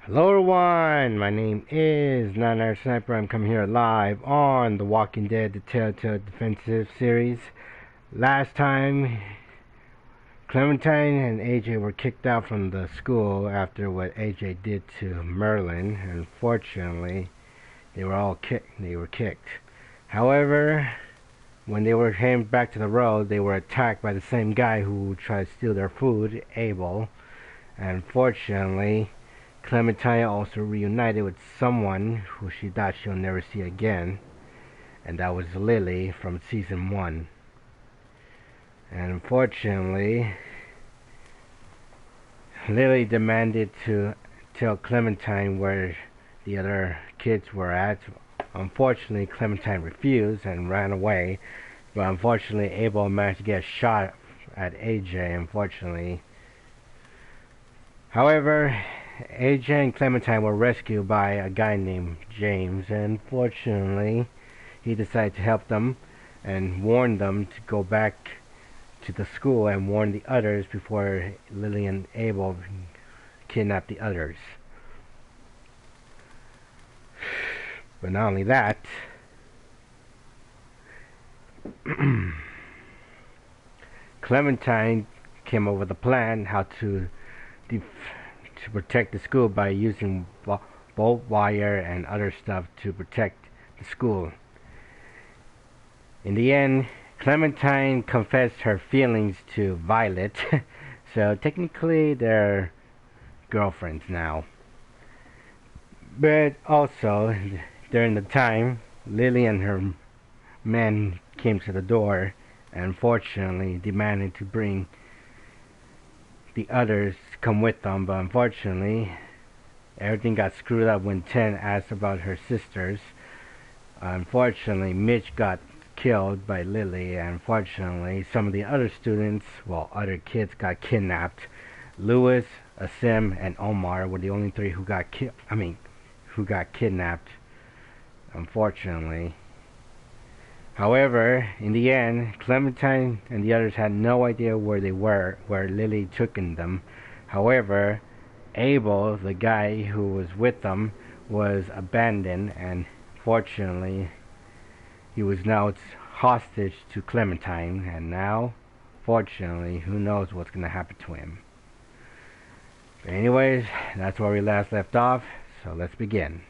Hello everyone, my name is Niner Sniper. I'm coming here live on The Walking Dead, the Telltale Defensive series. Last time, Clementine and AJ were kicked out from the school after what AJ did to Merlin. Unfortunately, they were kicked. However, when they were heading back to the road, they were attacked by the same guy who tried to steal their food, Abel. Unfortunately, Clementine also reunited with someone who she thought she'll never see again, and that was Lilly from season 1. And unfortunately, Lilly demanded to tell Clementine where the other kids were at. Unfortunately, Clementine refused and ran away, but unfortunately, Abel managed to get shot at AJ, unfortunately. However, AJ and Clementine were rescued by a guy named James, and fortunately, he decided to help them and warn them to go back to the school and warn the others before Lilly and Abel kidnapped the others. But not only that, Clementine came up with a plan how to protect the school by using bolt wire and other stuff to protect the school. In the end, Clementine confessed her feelings to Violet, so technically they're girlfriends now. But also, during the time, Lilly and her men came to the door and unfortunately demanded to bring the others come with them, but unfortunately everything got screwed up when Ten asked about her sisters. Unfortunately, Mitch got killed by Lilly, and unfortunately some of the other students, other kids got kidnapped. Lewis, Asim, and Omar were the only three who got kidnapped, unfortunately. However, in the end, Clementine and the others had no idea where they were, where Lilly took them. However, Abel, the guy who was with them, was abandoned, and fortunately, he was now hostage to Clementine, and now, fortunately, who knows what's going to happen to him. But anyways, that's where we last left off, so let's begin.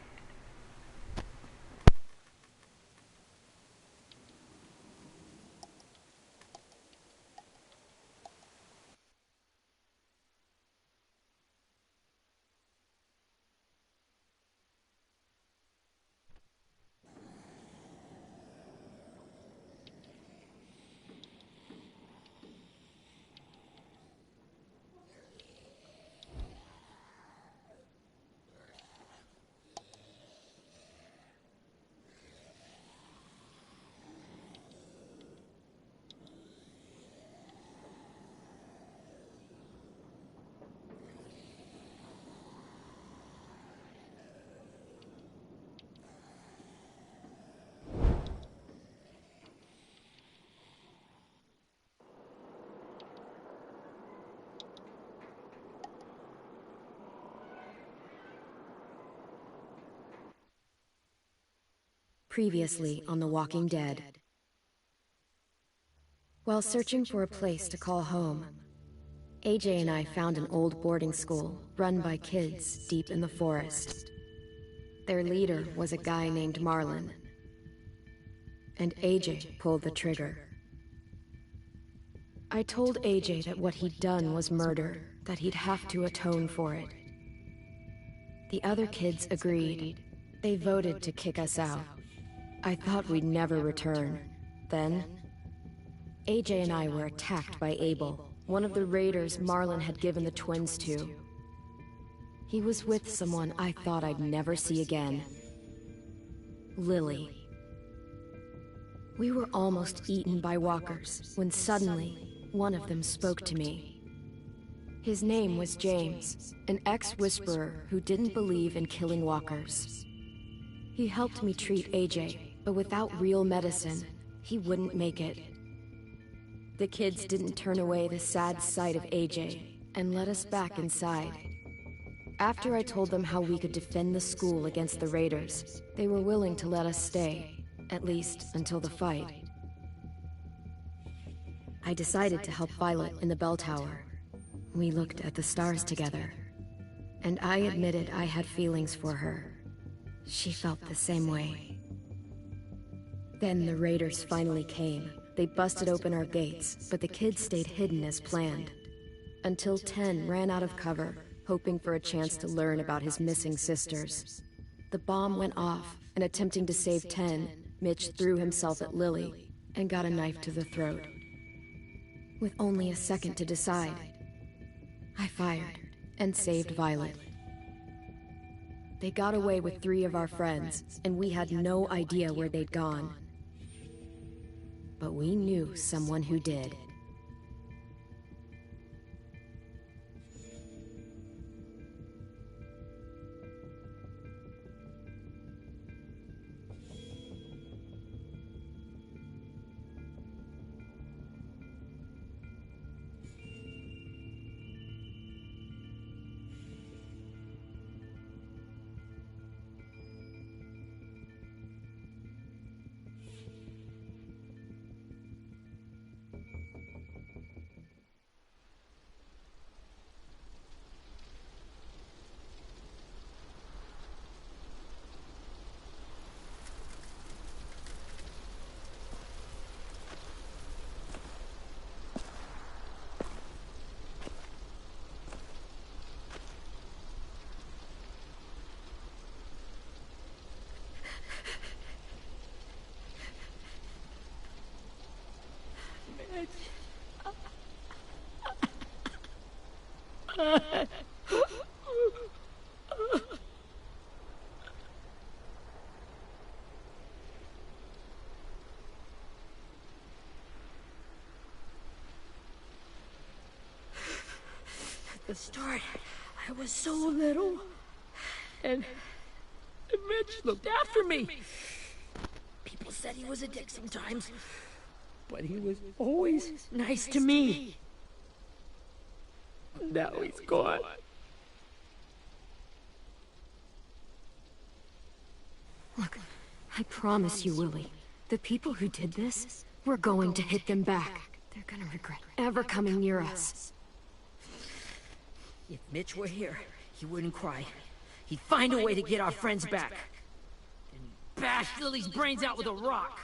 Previously on The Walking Dead. While searching for a place to call home, AJ and I found an old boarding school run by kids deep in the forest. Their leader was a guy named Marlin, and AJ pulled the trigger. I told AJ that what he'd done was murder, that he'd have to atone for it. The other kids agreed. They voted to kick us out. I thought we'd never return. Then, AJ and I were attacked by Abel, one of the raiders Marlin had given the twins to. He was with someone I thought I'd never see again. Lilly. We were almost eaten by walkers when suddenly one of them spoke to me. His name was James, an ex-whisperer who didn't believe in killing walkers. He helped me treat AJ, but without real medicine, he wouldn't make it. The kids didn't turn away the sad sight of AJ and let us back inside. After I told them how we could defend the school against the raiders, they were willing to let us stay, at least until the fight. I decided to help Violet in the bell tower. We looked at the stars together, and I admitted I had feelings for her. She felt the same way. Then the raiders finally came. They busted open our gates, but the kids stayed hidden as planned. Until 10 ran out of cover, hoping for a chance to learn about his missing sisters. The bomb went off, and attempting to save 10, Mitch threw himself at Lilly and got a knife to the throat. With only a second to decide, I fired and saved Violet. They got away with 3 of our friends, and we had no idea where they'd gone. But we knew someone who did. At the start, I was so little, and Mitch looked after me. People said he was a dick sometimes, but he was always nice to me. Now he's gone. Look, I promise you, Lilly, the people who did this, we're going to hit them back. They're gonna regret ever coming near us. If Mitch were here, he wouldn't cry. He'd find a way to get our friends back. And he'd bash Lily's brains out with a rock.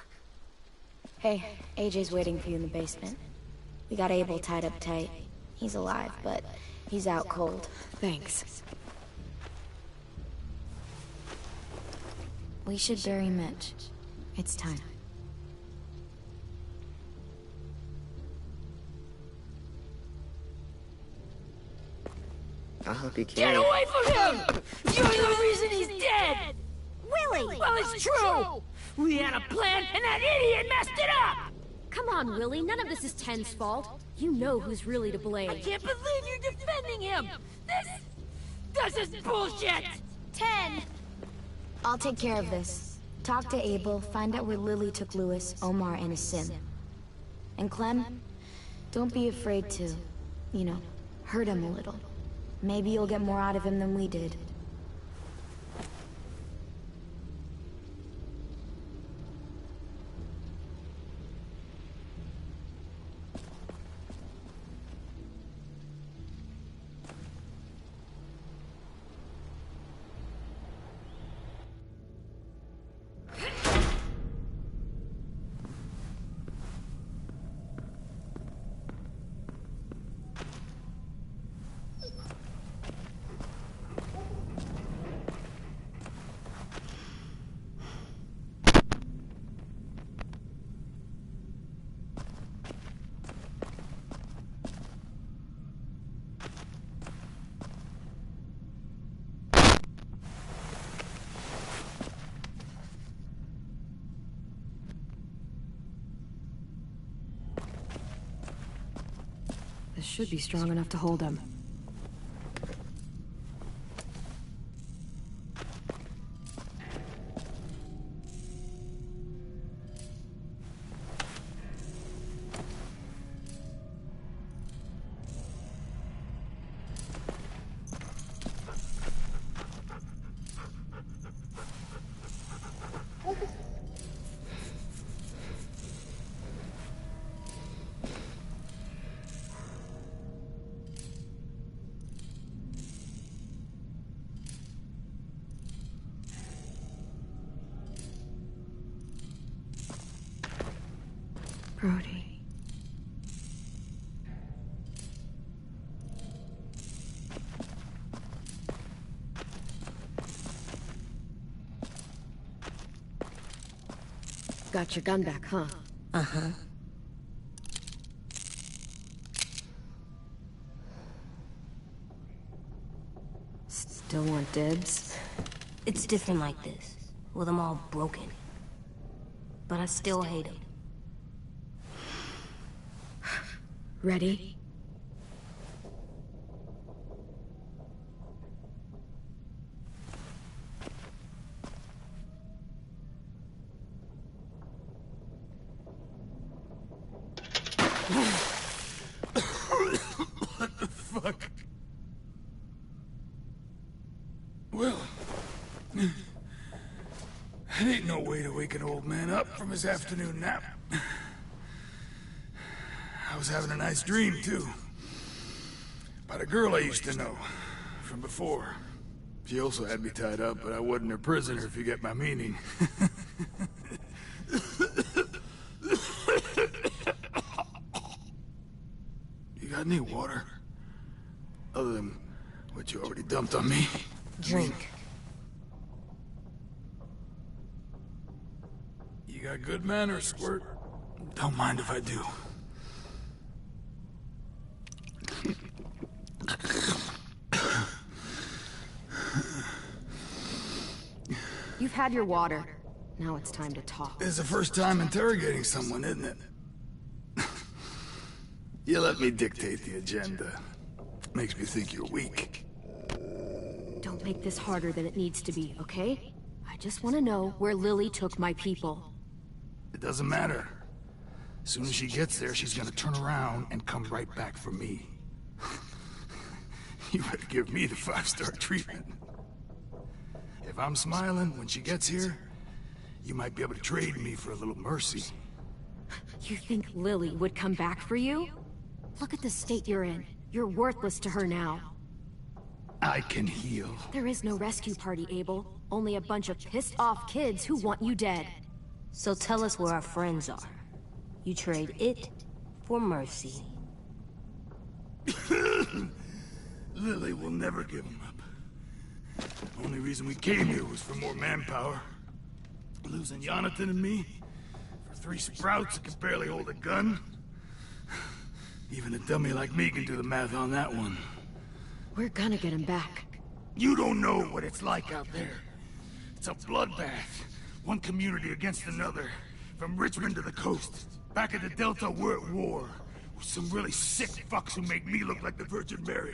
Hey, AJ's waiting for you in the basement. We got Abel tied up tight. He's alive, but he's out cold. Thanks. We should bury Mitch. It's time. I hope you Get can. away from him! You're the reason he's dead! Willie! Well, it's true! We had a plan, and that idiot messed it up! Come on, Willie, none of this is Ten's fault. You know who's really to blame. I can't believe you're defending him! This is bullshit! 10! I'll take care of this. Talk to Abel, find out where Lilly took Lewis, Omar, and his sim. And Clem, don't be afraid to, hurt him a little. Maybe you'll get more out of him than we did. This should be strong enough to hold him. Brody. Got your gun back, huh? Uh-huh. Still want dibs? It's different like this, with them all broken. But I still hate them. Ready? What the fuck? Well, that ain't no way to wake an old man up from his afternoon nap. I was having a nice dream, too. About a girl I used to know from before. She also had me tied up, but I wasn't her prisoner, if you get my meaning. You got any water? Other than what you already dumped on me? Drink. You got good manners, Squirt. Don't mind if I do. You've had your water. Now it's time to talk. It's the first time interrogating someone, isn't it? You let me dictate the agenda. Makes me think you're weak. Don't make this harder than it needs to be, okay? I just want to know where Lilly took my people. It doesn't matter. As soon as she gets there, she's gonna turn around and come right back for me. You better give me the 5-star treatment. If I'm smiling when she gets here, you might be able to trade me for a little mercy. You think Lilly would come back for you? Look at the state you're in. You're worthless to her now. I can heal. There is no rescue party, Abel. Only a bunch of pissed-off kids who want you dead. So tell us where our friends are. You trade it for mercy. Lilly will never give him up. Only reason we came here was for more manpower. Losing Jonathan and me for 3 sprouts that can barely hold a gun. Even a dummy like me can do the math on that one. We're gonna get him back. You don't know what it's like out there. It's a bloodbath. One community against another. From Richmond to the coast. Back at the Delta, we're at war. With some really sick fucks who make me look like the Virgin Mary.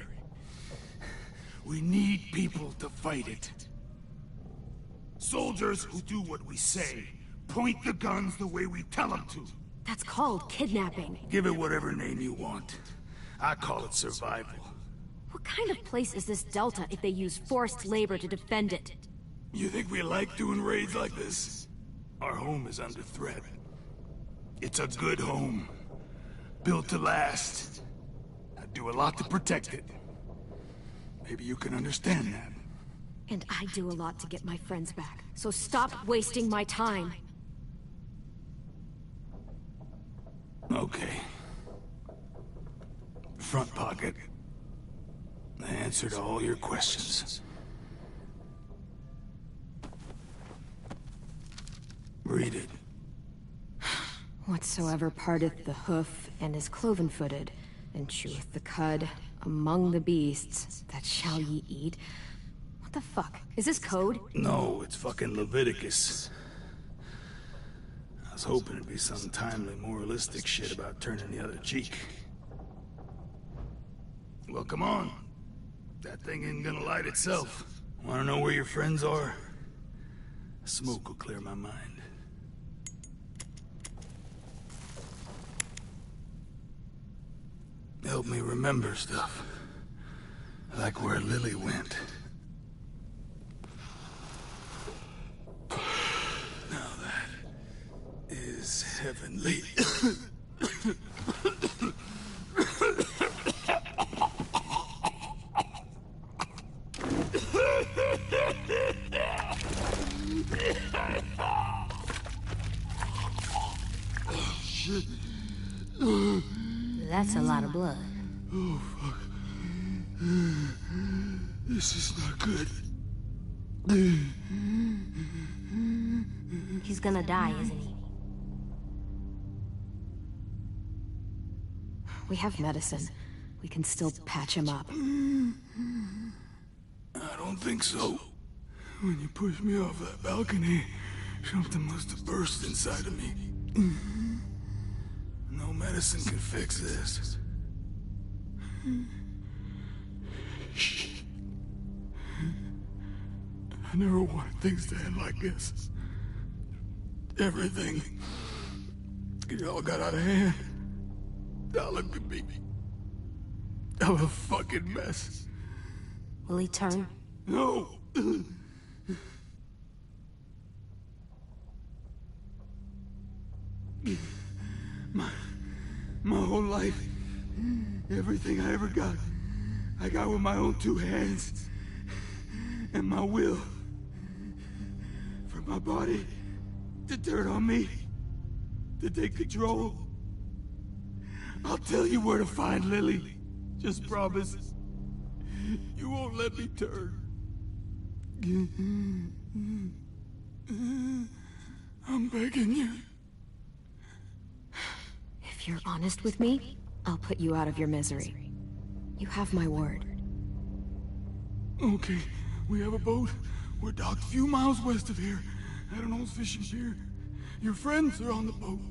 We need people to fight it. Soldiers who do what we say. Point the guns the way we tell them to. That's called kidnapping. Give it whatever name you want. I call it survival. What kind of place is this Delta if they use forced labor to defend it? You think we like doing raids like this? Our home is under threat. It's a good home. Built to last. I do a lot to protect it. Maybe you can understand that. And I do a lot to get my friends back. So stop wasting my time. Okay. Front pocket. The answer to all your questions. Read it. Whatsoever parteth the hoof and is cloven-footed, and cheweth the cud among the beasts, that shall ye eat. What the fuck? Is this code? No, it's fucking Leviticus. I was hoping it'd be some timely, moralistic shit about turning the other cheek. Well, come on. That thing ain't gonna light itself. Wanna know where your friends are? Smoke will clear my mind. Help me remember stuff. Like where Lilly went. Now that is heavenly. Oh, shit. That's a lot of blood. Oh, fuck. This is not good. He's gonna die, isn't he? We have medicine. We can still patch him up. I don't think so. When you pushed me off that balcony, something must have burst inside of me. No medicine can fix this. I never wanted things to end like this. Everything. It all got out of hand. Now look at me. I'm a fucking mess. Will he turn? No! My whole life, everything I ever got, I got with my own two hands. And my will. For my body to turn on me, to take control. I'll tell you where to find Lilly. Just promise. You won't let me turn. I'm begging you. If you're honest with me, I'll put you out of your misery. You have my word. Okay, we have a boat. We're docked a few miles west of here, at an old fishing pier. Your friends are on the boat.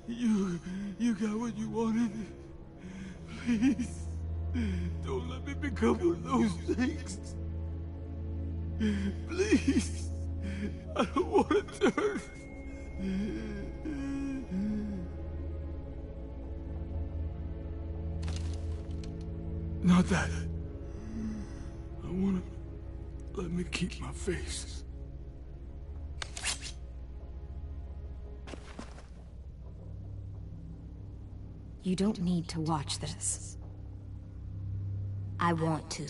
You got what you wanted. Please, don't let me become one of those things. Please, I don't want to turn. Not that. I want to let me keep my face. You don't need to watch this. I want to.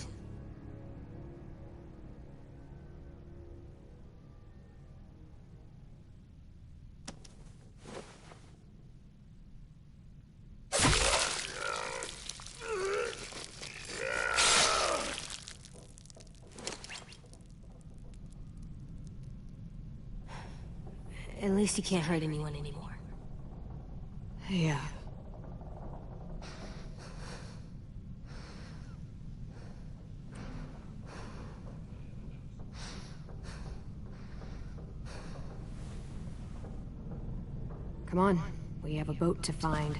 At least he can't hurt anyone anymore. Yeah. Come on, we have a boat to find.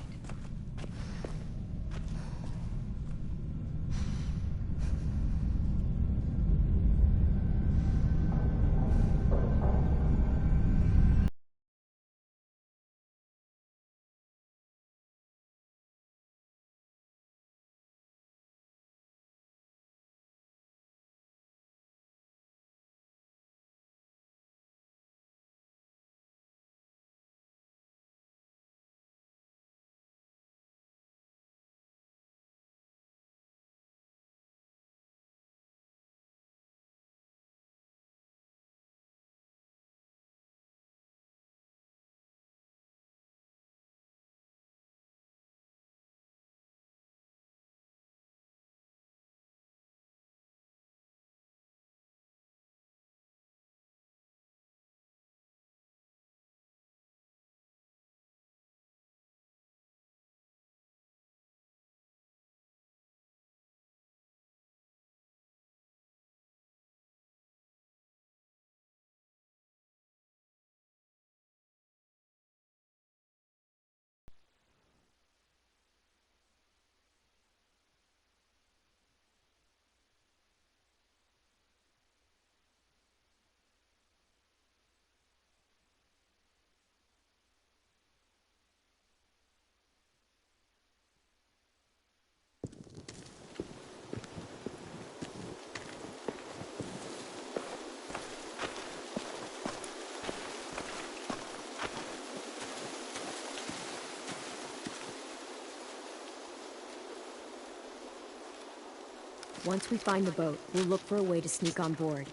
Once we find the boat, we'll look for a way to sneak on board.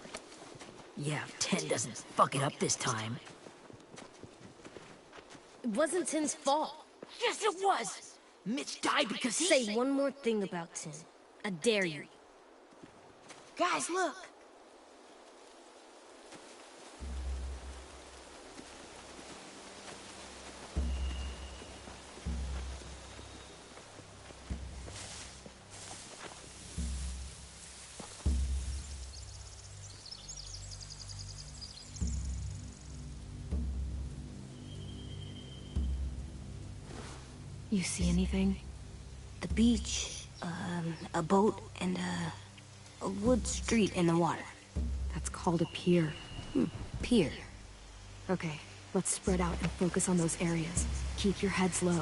Yeah, if 10 doesn't fuck it up this time. It wasn't Tin's fault. Yes, it was! Mitch died because he Say one more thing about Tin. I dare you. Guys, look! You see anything? The beach, a boat, and a wood street in the water. That's called a pier. Pier. Okay, let's spread out and focus on those areas. Keep your heads low.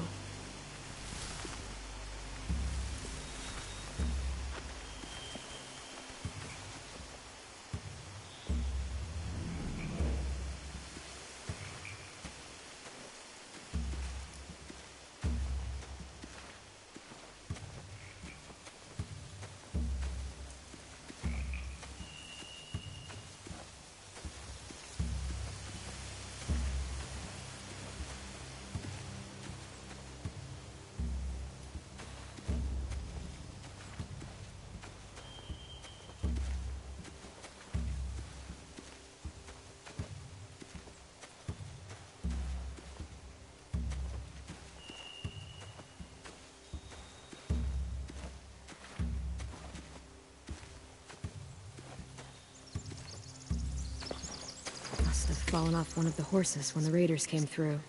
Must have fallen off one of the horses when the raiders came through.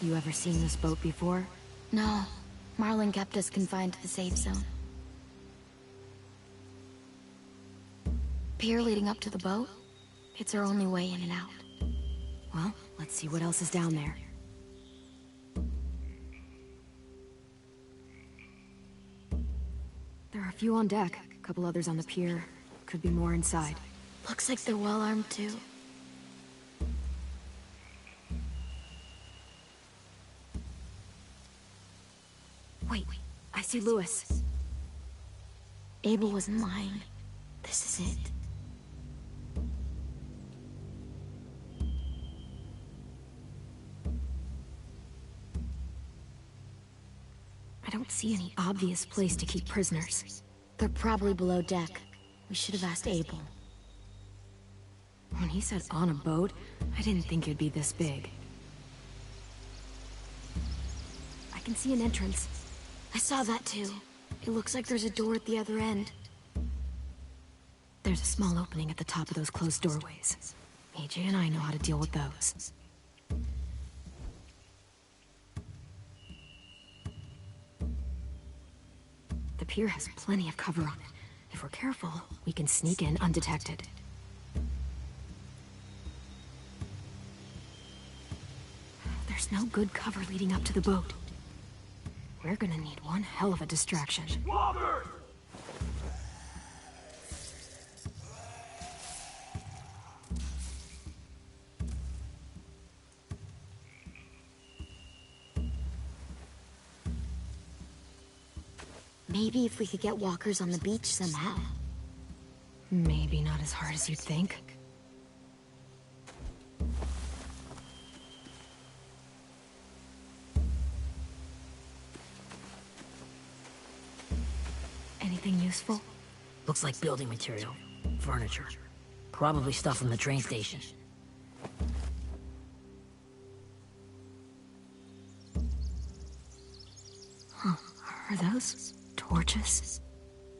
You ever seen this boat before? No. Marlin kept us confined to the safe zone. Pier leading up to the boat? It's our only way in and out. Well, let's see what else is down there. There are a few on deck, a couple others on the pier. Could be more inside. Looks like they're well armed too. Wait, I see Lewis. Abel wasn't lying. This is it. I don't see any obvious place to keep prisoners. They're probably below deck. We should have asked Abel. When he said on a boat, I didn't think it'd be this big. I can see an entrance. I saw that too. It looks like there's a door at the other end. There's a small opening at the top of those closed doorways. AJ and I know how to deal with those. The pier has plenty of cover on it. If we're careful, we can sneak in undetected. There's no good cover leading up to the boat. We're gonna need one hell of a distraction. Robert! Maybe if we could get walkers on the beach somehow. Maybe not as hard as you'd think. Anything useful? Looks like building material. Furniture. Probably stuff from the train station. Huh. Are those torches?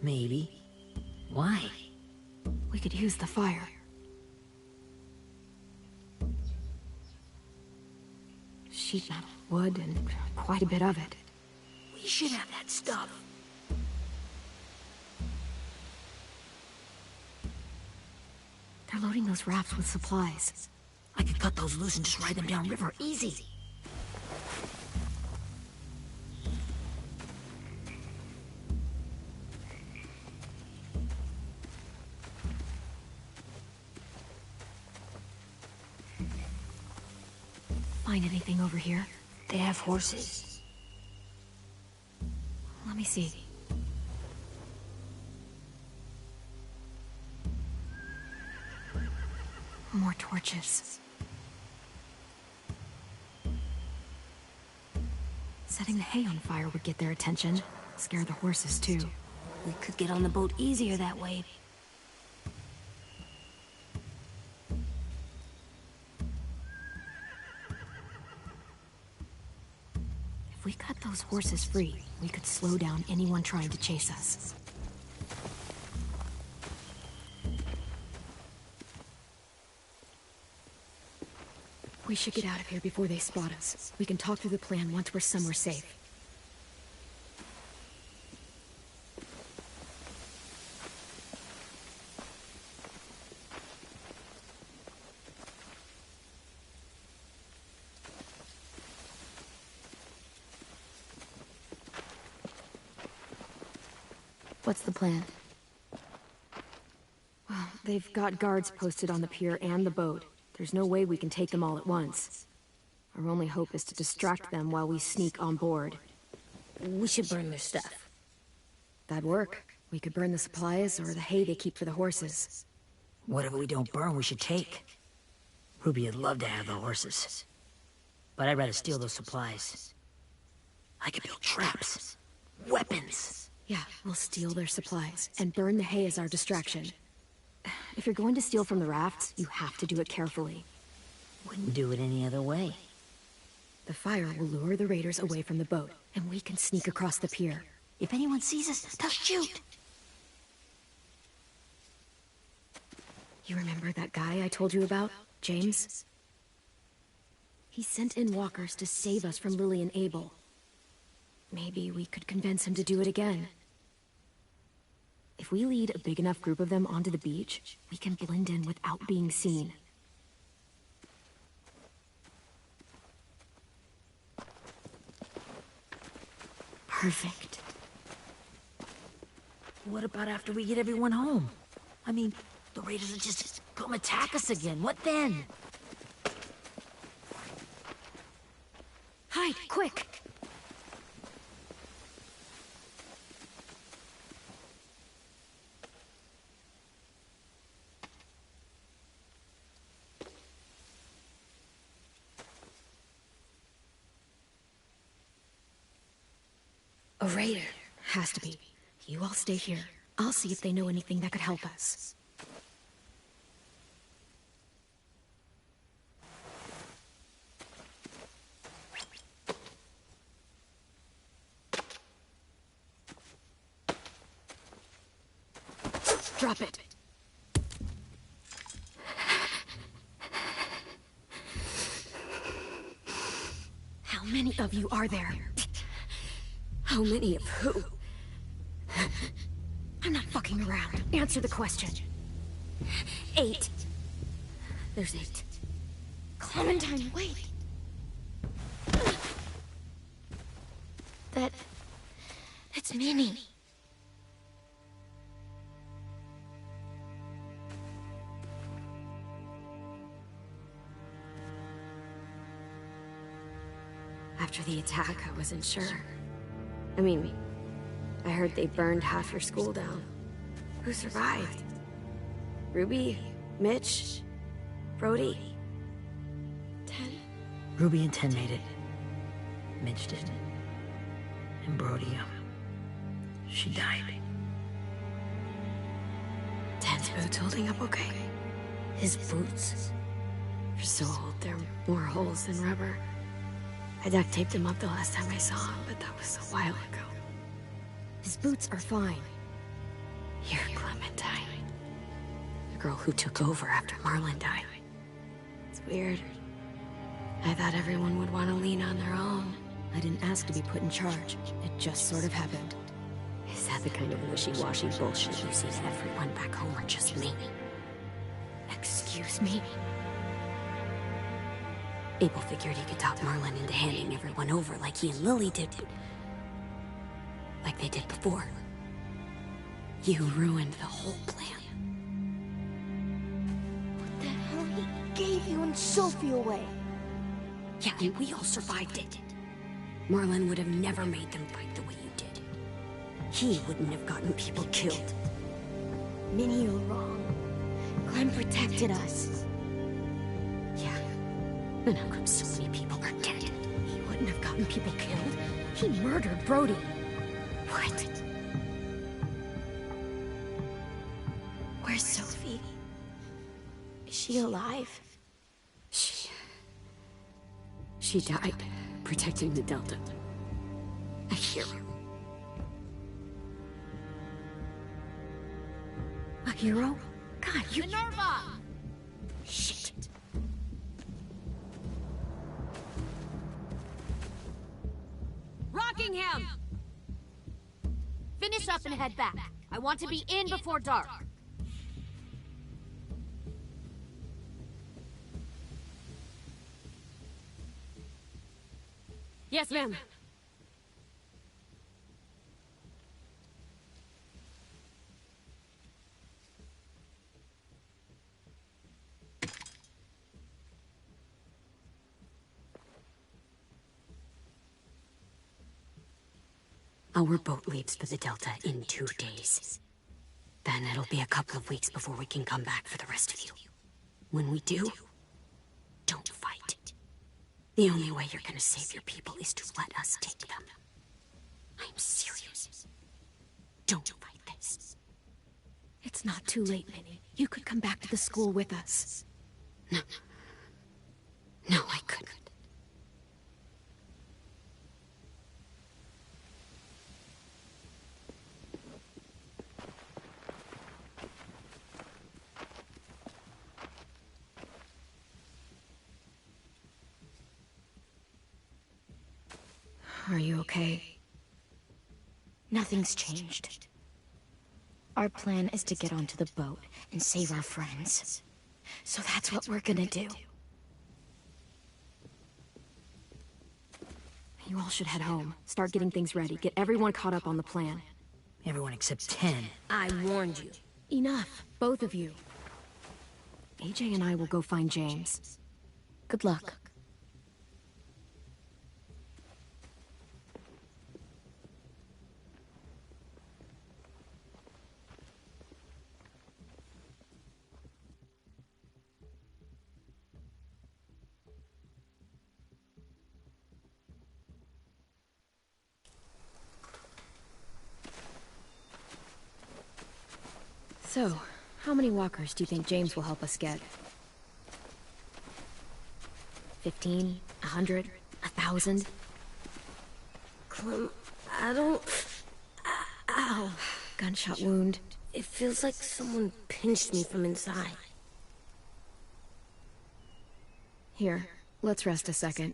Maybe. Why? We could use the fire. Sheet metal, wood, and quite a bit of it. We should have that stuff. They're loading those rafts with supplies. I could cut those loose and just ride them downriver. Easy. Find anything over here? They have horses. Let me see. More torches. Setting the hay on fire would get their attention. Scare the horses, too. We could get on the boat easier that way. If we cut those horses free, we could slow down anyone trying to chase us. We should get out of here before they spot us. We can talk through the plan once we're somewhere safe. What's the plan? Well, they've got guards posted on the pier and the boat. There's no way we can take them all at once. Our only hope is to distract them while we sneak on board. We should burn their stuff. That'd work. We could burn the supplies or the hay they keep for the horses. Whatever we don't burn, we should take. Ruby would love to have the horses. But I'd rather steal those supplies. I could build traps. Weapons. Yeah, we'll steal their supplies and burn the hay as our distraction. If you're going to steal from the rafts, you have to do it carefully. Wouldn't do it any other way. The fire will lure the raiders away from the boat, and we can sneak across the pier. If anyone sees us, they'll shoot. You remember that guy I told you about, James? He sent in walkers to save us from Lilly and Abel. Maybe we could convince him to do it again. If we lead a big enough group of them onto the beach, we can blend in without being seen. Perfect. What about after we get everyone home? I mean, the raiders will just come attack us again. What then? Hide, quick! A raider. Has to be. You all stay here. I'll see if they know anything that could help us. Drop it. How many of you are there? How many of who? I'm not fucking around. Answer the question. 8. There's 8. Clementine, wait. That's Minnie. After the attack, I wasn't sure. I mean, I heard they burned half your school down. Who survived? Ruby? Mitch? Brody? 10? Ruby and 10 made it. Mitch did. And Brody, she died. 10's boots holding up okay? His boots. They're so old, they're more holes than rubber. I duct taped him up the last time I saw him, but that was a while ago. His boots are fine. You're Clementine. The girl who took over after Marlon died. It's weird. I thought everyone would want to lean on their own. I didn't ask to be put in charge. It just sort of happened. Is that the kind of wishy-washy bullshit you see to everyone back home, or just me? Excuse me? Abel figured he could talk Marlon into handing everyone over like he and Lilly did. Like they did before. You ruined the whole plan. What the hell? He gave you and Sophie away. Yeah, and we all survived it. Marlon would have never made them fight the way you did. He wouldn't have gotten people killed. Minnie, you're wrong. Clem protected us. And how come so many people are dead? He wouldn't have gotten people killed. He murdered Brody. What? Where's Sophie? Is she alive? She died protecting the Delta. A hero. A hero? God, you... Minerva! Shit. Rockingham! Finish up and head back. I want to be in before dark. Yes, ma'am. Our boat leaves for the Delta in 2 days. Then it'll be a couple of weeks before we can come back for the rest of you. When we do, don't fight. The only way you're gonna save your people is to let us take them. I'm serious. Don't fight this. It's not too late, Minnie. You could come back to the school with us. No. No, I couldn't. Are you okay? Nothing's changed. Our plan is to get onto the boat and save our friends. So that's what we're gonna do. You all should head home. Start getting things ready. Get everyone caught up on the plan. Everyone except 10. I warned you. Enough, both of you. AJ and I will go find James. Good luck. So, how many walkers do you think James will help us get? 15? 100? 1,000? Clem, I don't... Ow. Gunshot wound. It feels like someone pinched me from inside. Here, let's rest a second.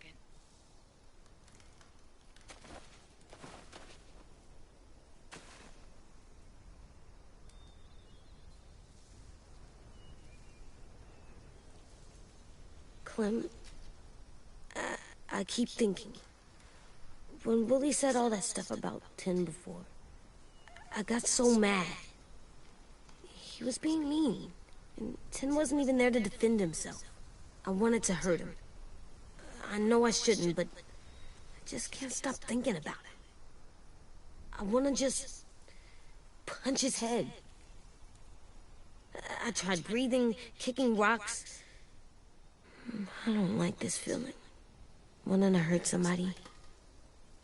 Clem, I keep thinking. When Willie said all that stuff about 10 before, I got so mad. He was being mean, and 10 wasn't even there to defend himself. I wanted to hurt him. I know I shouldn't, but I just can't stop thinking about it. I want to just punch his head. I tried breathing, kicking rocks. I don't like this feeling. Wanting to hurt somebody.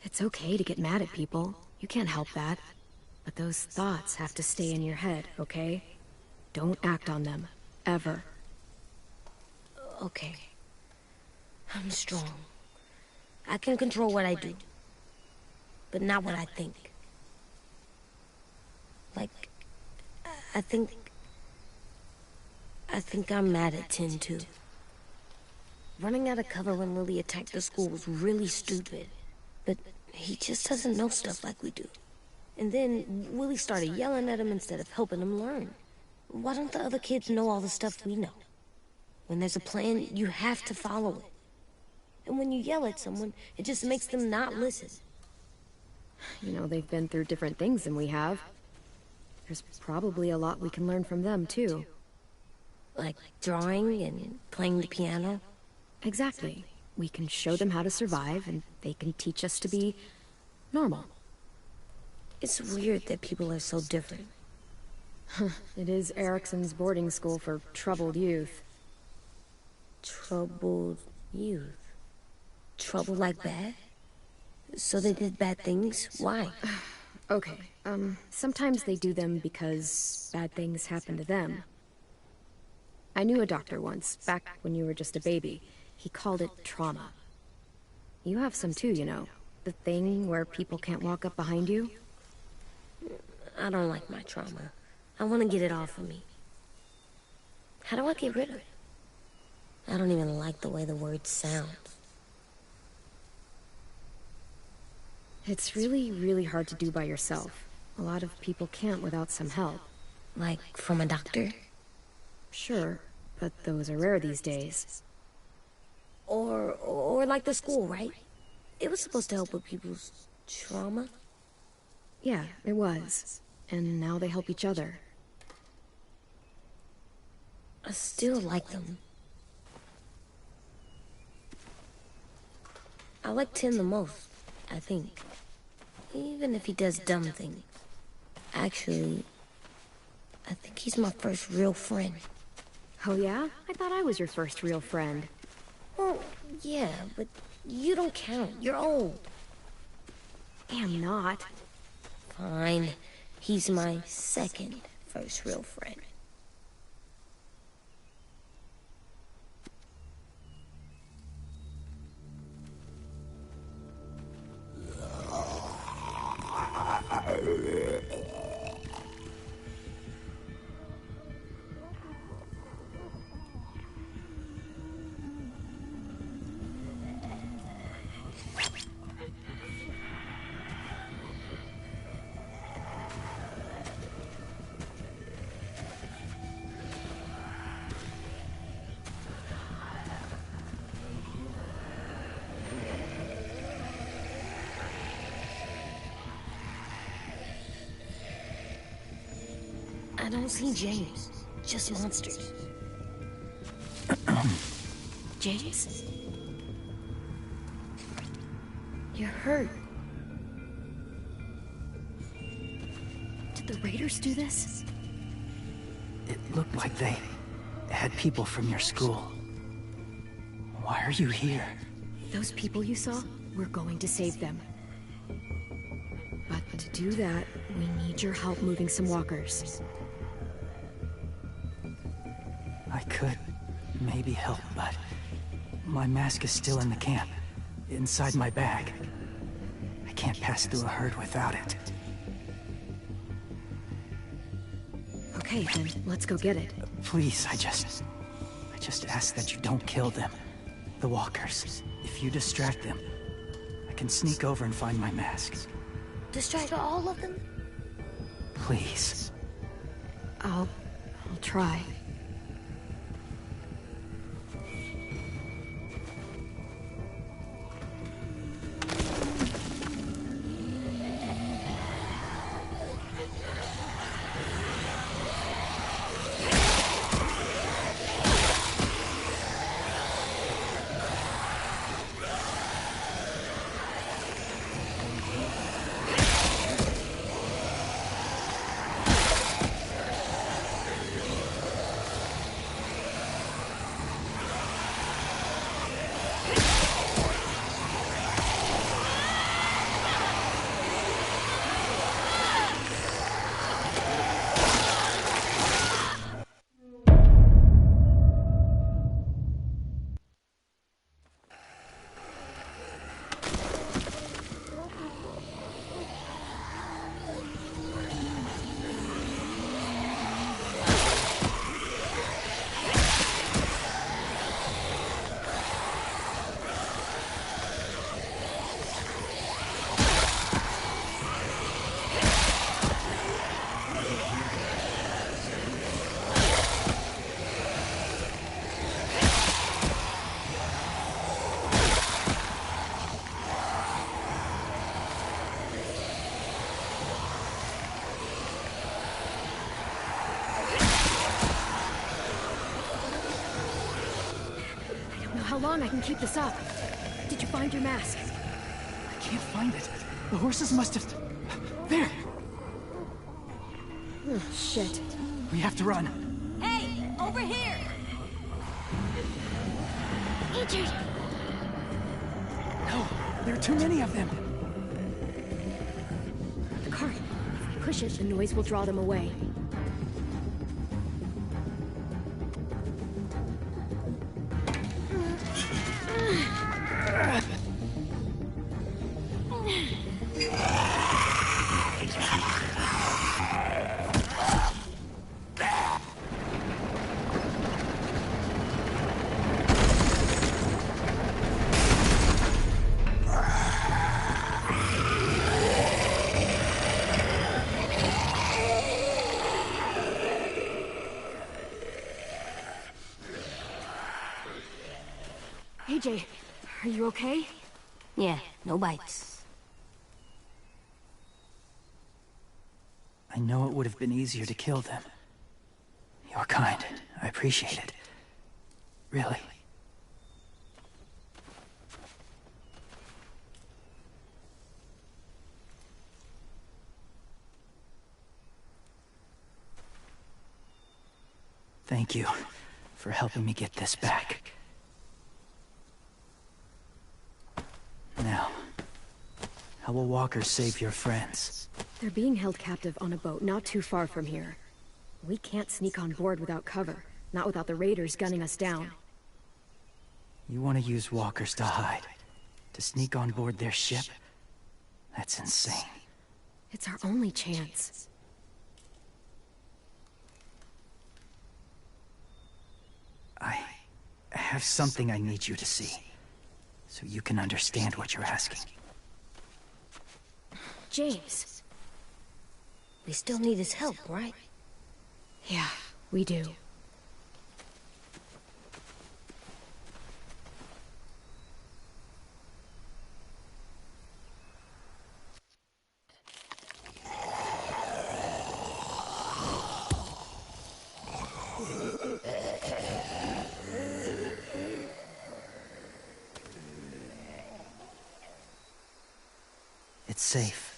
It's okay to get mad at people. You can't help that. But those thoughts have to stay in your head, okay? Don't act on them. Ever. Okay. I'm strong. I can control what I do. But not what I think. Like, I think I'm mad at 10 too. Running out of cover when Lilly attacked the school was really stupid. But he just doesn't know stuff like we do. And then Willie started yelling at him instead of helping him learn. Why don't the other kids know all the stuff we know? When there's a plan, you have to follow it. And when you yell at someone, it just makes them not listen. You know, they've been through different things than we have. There's probably a lot we can learn from them, too. Like drawing and playing the piano? Exactly. We can show them how to survive, and they can teach us to be normal. It's weird that people are so different. It is Erickson's boarding school for troubled youth. Troubled Youth. Trouble like bad? So they did bad things? Why? Okay, sometimes they do them because bad things happen to them. I knew a doctor once, back when you were just a baby. He called it trauma. You have some too, you know. The thing where people can't walk up behind you. I don't like my trauma. I want to get it off of me. How do I get rid of it? I don't even like the way the word sounds. It's really, really hard to do by yourself. A lot of people can't without some help. Like, from a doctor? Sure, but those are rare these days. Or like the school, right? It was supposed to help with people's trauma? Yeah, it was. And now they help each other. I still like them. I like Tim the most, I think. Even if he does dumb things. Actually, I think he's my first real friend. Oh yeah? I thought I was your first real friend. Well, yeah, but you don't count. You're old. I'm not. Fine. He's my second first real friend. I don't see James. Just monsters. James? You're hurt. Did the Raiders do this? It looked like they had people from your school. Why are you here? Those people you saw, we're going to save them. But to do that, we need your help moving some walkers. I could maybe help, but my mask is still in the camp, inside my bag. I can't pass through a herd without it. Okay, then let's go get it. Please, I just ask that you don't kill them. The walkers. If you distract them, I can sneak over and find my mask. Distract all of them? Please. I'll try. How long I can keep this up? Did you find your mask? I can't find it. The horses must have... There! Oh, shit. We have to run. Hey, over here! Richard! There are too many of them. The cart. If we push it, the noise will draw them away. AJ, are you okay? Yeah, no bites. I know it would have been easier to kill them. You're kind. I appreciate it. Really. Thank you for helping me get this back. Now, how will walkers save your friends? They're being held captive on a boat not too far from here. We can't sneak on board without cover, not without the raiders gunning us down. You want to use walkers to hide? To sneak on board their ship? That's insane. It's our only chance. I have something I need you to see, so you can understand what you're asking. James. We still need his help, right? Yeah, we do. It's safe.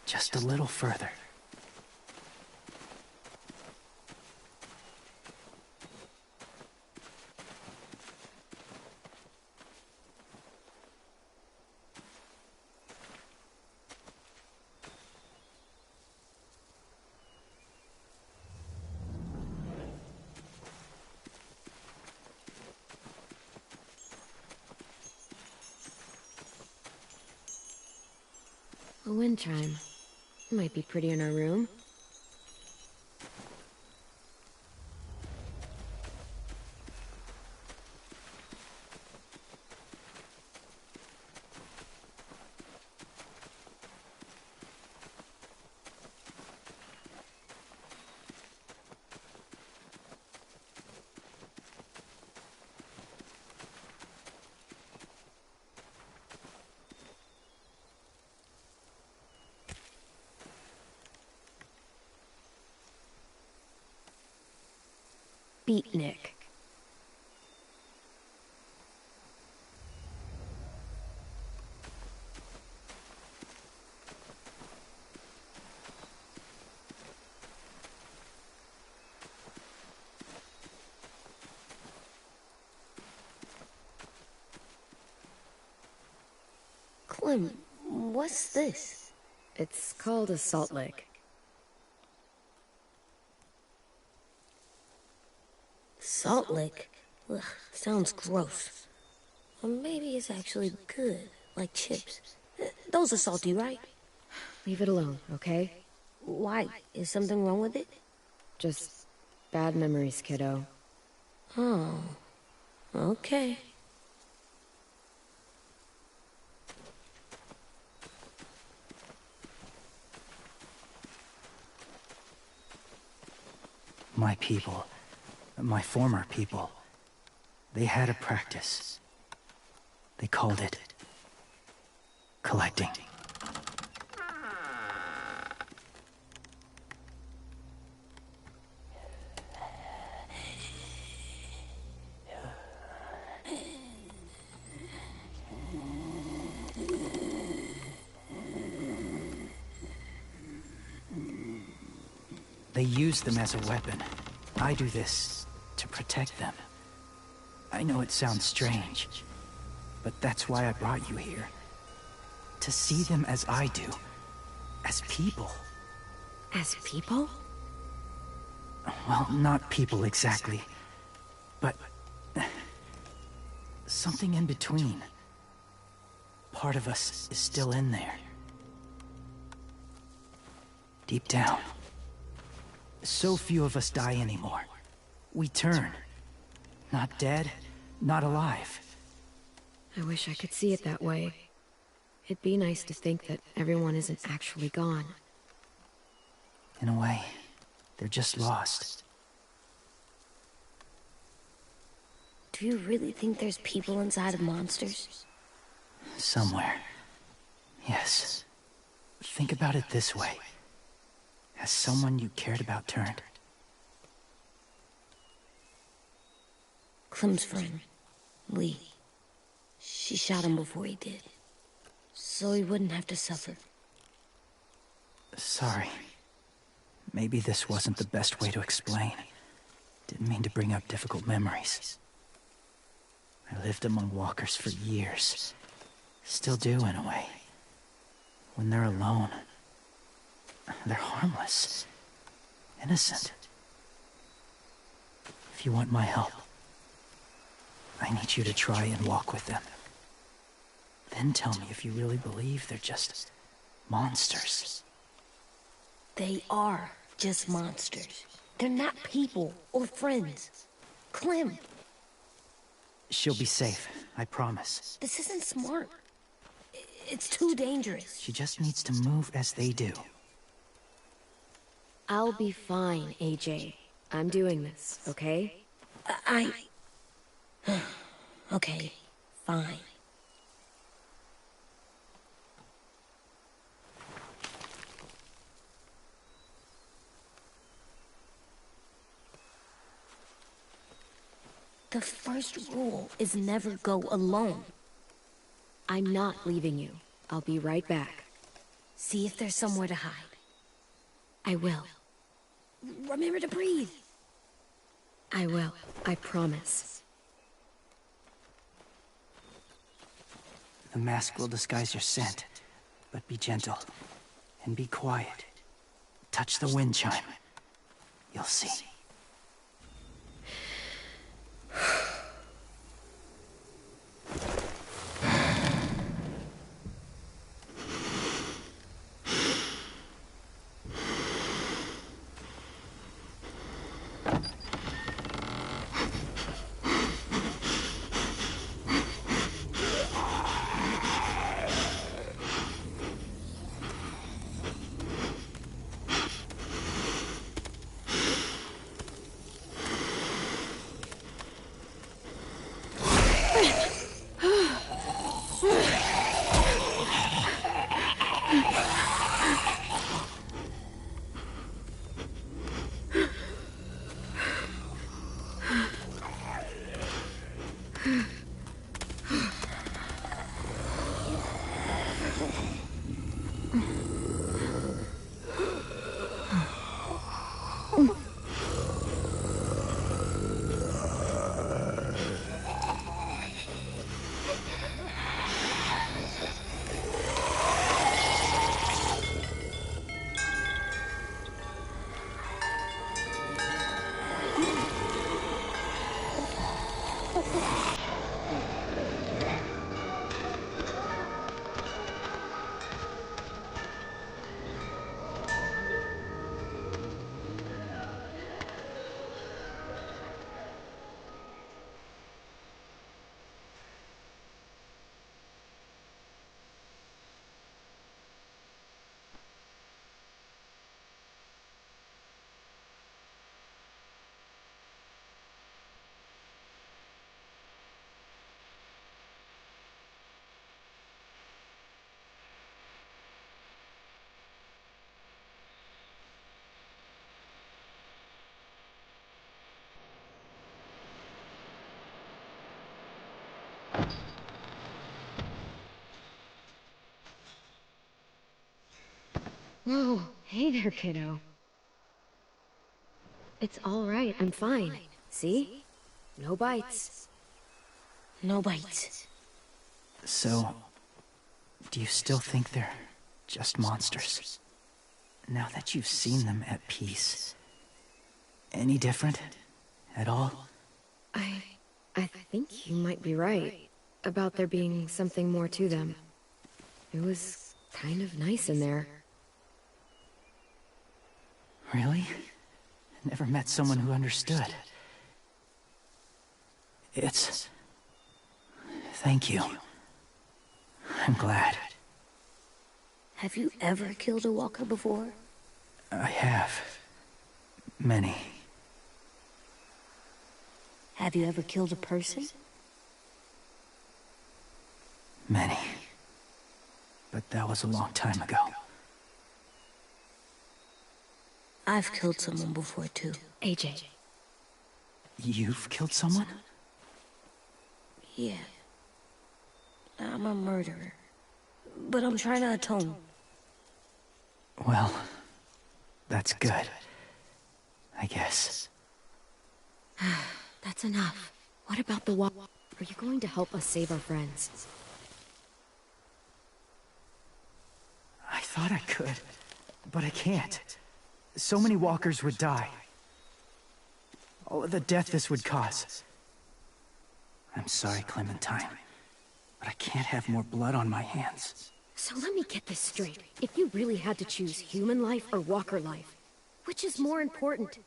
Just a little further. A wind chime. Might be pretty in our room. Beatnik. Clem, what's this? It's called a salt lick. Salt lick? Ugh, sounds gross. Or maybe it's actually good, like chips. Those are salty, right? Leave it alone, okay? Why? Is something wrong with it? Just bad memories, kiddo. Oh, okay. My people, my former people, they had a practice. They called it collecting. They use them as a weapon. I do this to protect them. I know it sounds strange, but that's why I brought you here. To see them as I do. As people. As people? Well, not people exactly, but something in between. Part of us is still in there. Deep down. So few of us die anymore. We turn. Not dead, not alive. I wish I could see it that way. It'd be nice to think that everyone isn't actually gone. In a way, they're just lost. Do you really think there's people inside of monsters? Somewhere. Yes. Think about it this way. Has someone you cared about turned? Clem's friend, Lee. She shot him before he did. So he wouldn't have to suffer. Sorry. Maybe this wasn't the best way to explain. Didn't mean to bring up difficult memories. I lived among walkers for years. Still do, in a way. When they're alone, they're harmless. Innocent. If you want my help, I need you to try and walk with them. Then tell me if you really believe they're just monsters. They are just monsters. They're not people or friends. Clem, She'll be safe, I promise. this isn't smart. It's too dangerous. She just needs to move as they do. I'll be fine, AJ. I'm doing this, okay? Okay, fine. The first rule is never go alone. I'm not leaving you. I'll be right back. See if there's somewhere to hide. I will. Remember to breathe. I will. I promise. The mask will disguise your scent, but be gentle. And be quiet. Touch the wind chime. You'll see. Whoa, hey there, kiddo. It's all right, I'm fine. See? No bites. No bites. So, do you still think they're just monsters? Now that you've seen them at peace, any different at all? I think you might be right about there being something more to them. It was kind of nice in there. Really? Never met someone who understood. Thank you. I'm glad. Have you ever killed a walker before? I have. Many. Have you ever killed a person? Many. But that was a long time ago. I've killed someone before, too. AJ. You've killed someone? Yeah. I'm a murderer. But I'm trying to atone. Well, that's good. I guess. That's enough. What about the walk? Are you going to help us save our friends? I thought I could, but I can't. So many walkers would die. All of the death this would cause. I'm sorry, Clementine, but I can't have more blood on my hands. So let me get this straight. If you really had to choose human life or walker life, which is more important?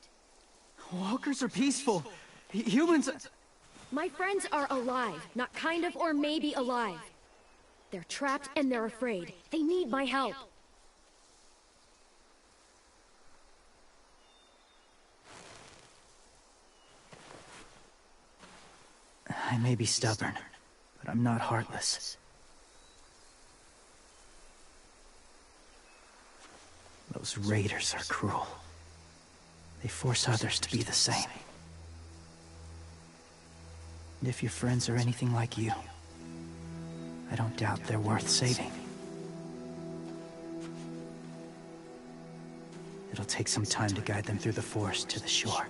Walkers are peaceful. Humans... My friends are alive, not kind of or maybe alive. They're trapped and they're afraid. They need my help. I may be stubborn, but I'm not heartless. Those raiders are cruel. They force others to be the same. And if your friends are anything like you, I don't doubt they're worth saving. It'll take some time to guide them through the forest to the shore.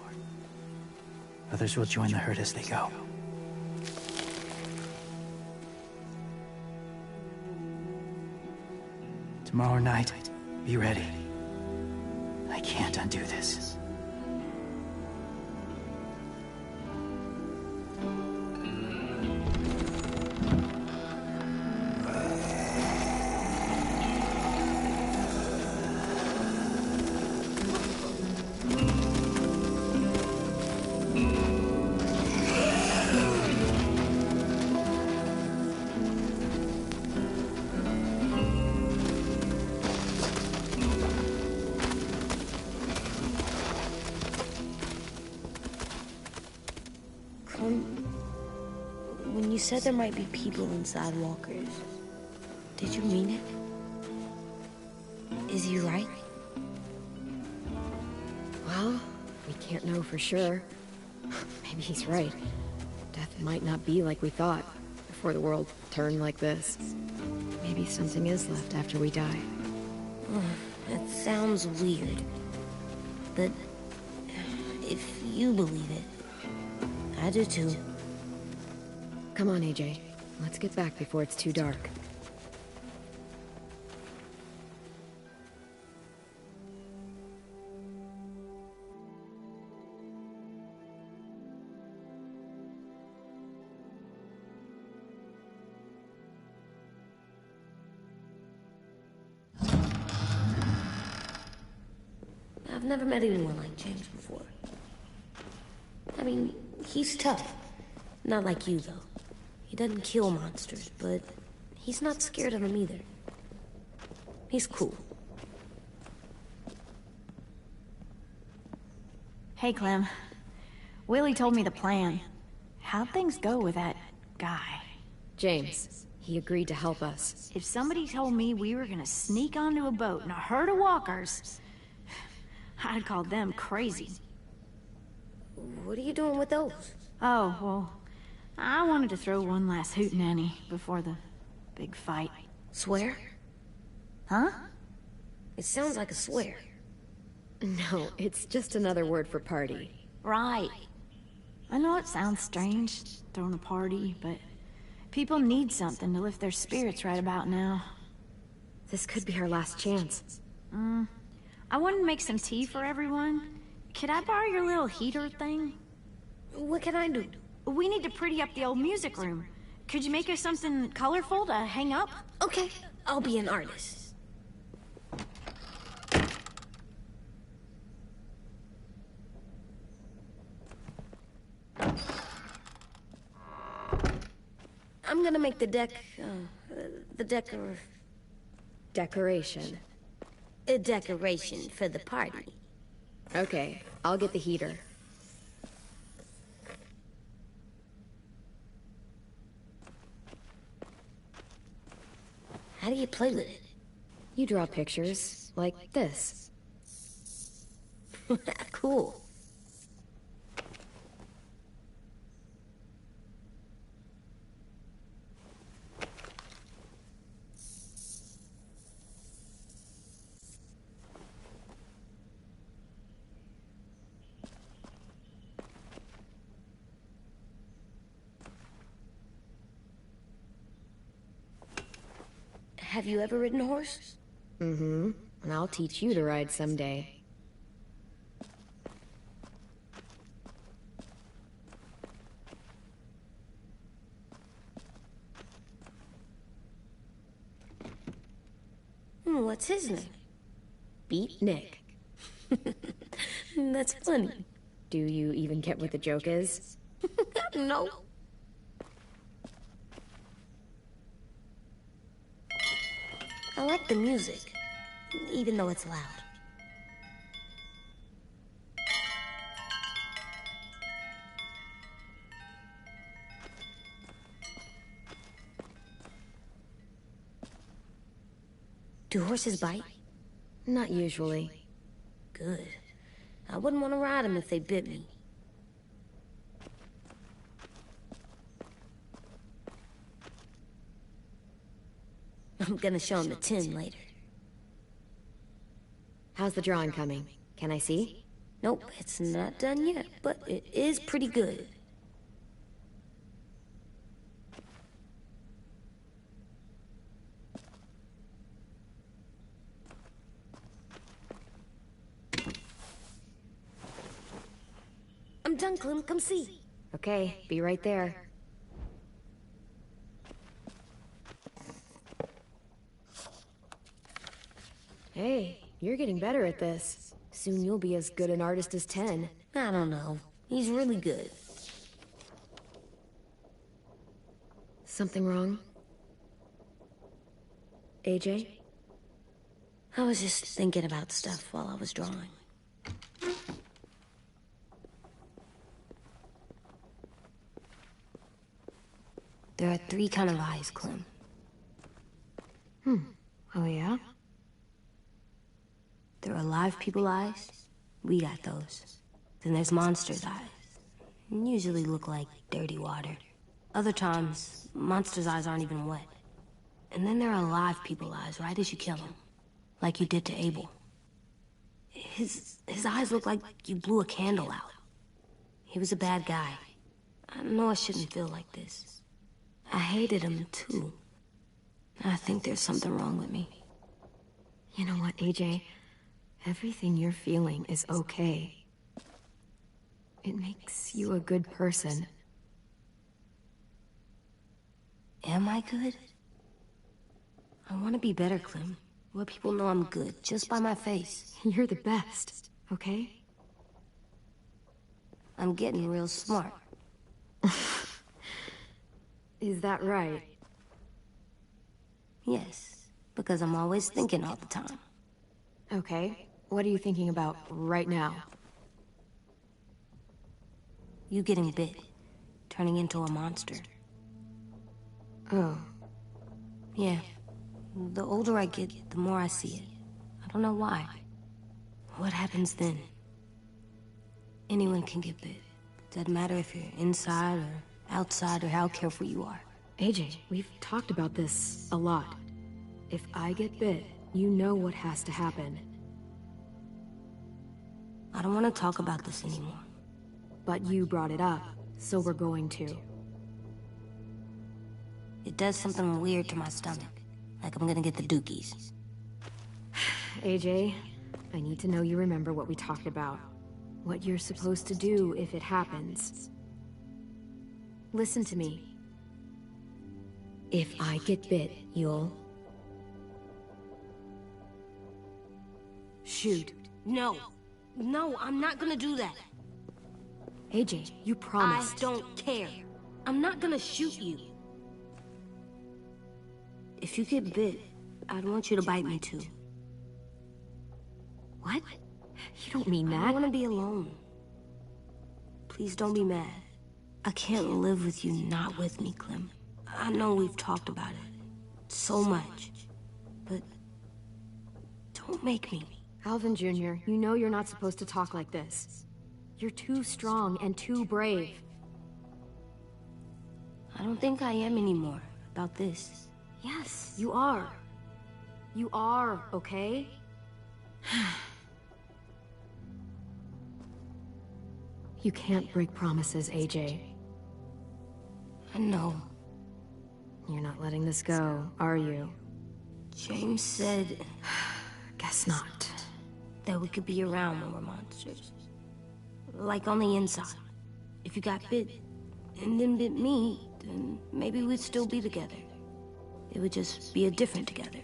Others will join the herd as they go. Tomorrow night, be ready. I can't undo this. When you said there might be people inside walkers, did you mean it? Is he right? Well, we can't know for sure. Maybe he's right. Death might not be like we thought before the world turned like this. Maybe something is left after we die. That sounds weird. But if you believe it, I do too. Come on, AJ. Let's get back before it's too dark. I've never met anyone like James before. I mean, he's tough. Not like you, though. He doesn't kill monsters, but he's not scared of them either. He's cool. Hey, Clem. Willie told me the plan. How'd things go with that guy? James, he agreed to help us. If somebody told me we were gonna sneak onto a boat in a herd of walkers, I'd call them crazy. What are you doing with those? Oh, well, I wanted to throw one last hootenanny before the big fight. Swear? Huh? It sounds like a swear. No, it's just another word for party. Right. I know it sounds strange, throwing a party, but people need something to lift their spirits right about now. This could be our last chance. I want to make some tea for everyone. Could I borrow your little heater thing? What can I do? We need to pretty up the old music room. Could you make us something colorful to hang up? Okay, I'll be an artist. I'm gonna make the Decoration. a decoration for the party. Okay, I'll get the heater. How do you play with it? You draw pictures, like this. Cool. Have you ever ridden a horse? Mm-hmm. And I'll teach you to ride someday. What's his name? Beat Nick. That's funny. Do you even get what the joke is? No. I like the music, even though it's loud. Do horses bite? Not usually. Good. I wouldn't want to ride them if they bit me. I'm gonna show him the tin later. How's the drawing coming? Can I see? Nope, it's not done yet, but it is pretty good. I'm done, Clem. Come see. Okay, be right there. Hey, you're getting better at this. Soon you'll be as good an artist as 10. I don't know. He's really good. Something wrong? AJ? I was just thinking about stuff while I was drawing. There are 3 kinds of eyes, Clem. Oh yeah? There are live people eyes. We got those. Then there's monsters' eyes. Usually look like dirty water. Other times, monsters' eyes aren't even wet. And then there are live people eyes right as you kill them. Like you did to Abel. His eyes look like you blew a candle out. He was a bad guy. I know I shouldn't feel like this. I hated him too. I think there's something wrong with me. You know what, AJ? Everything you're feeling is okay. It makes you a good person. Am I good? I want to be better, Clem. Let people know I'm good, just by my face. You're the best, okay? I'm getting real smart. Is that right? Yes, because I'm always thinking all the time. Okay, what are you thinking about right now? You getting bit, turning into a monster. Oh. Yeah. The older I get, the more I see it. I don't know why. What happens then? Anyone can get bit. Doesn't matter if you're inside or outside or how careful you are. AJ, we've talked about this a lot. If I get bit, you know what has to happen. I don't want to talk about this anymore. but you brought it up, so we're going to. It does something weird to my stomach. Like I'm gonna get the dookies. AJ, I need to know you remember what we talked about. What you're supposed to do if it happens. Listen to me. If I get bit, you'll... shoot. No. No, I'm not gonna do that. AJ, you promised. I don't care. I'm not gonna shoot you. If you get bit, I'd want you to bite me too. What? You don't mean that. I want to be alone. Please don't be mad. I can't live with you not with me, Clem. I know we've talked about it so much, but don't make me. Alvin Jr., you know you're not supposed to talk like this. You're too strong and too brave. I don't think I am anymore about this. Yes, you are. You are, okay? You can't break promises, AJ. I know. You're not letting this go, are you? James said... Guess not. That we could be around when we're monsters. Like on the inside. If you got bit, and then bit me, then maybe we'd still be together. It would just be a different together.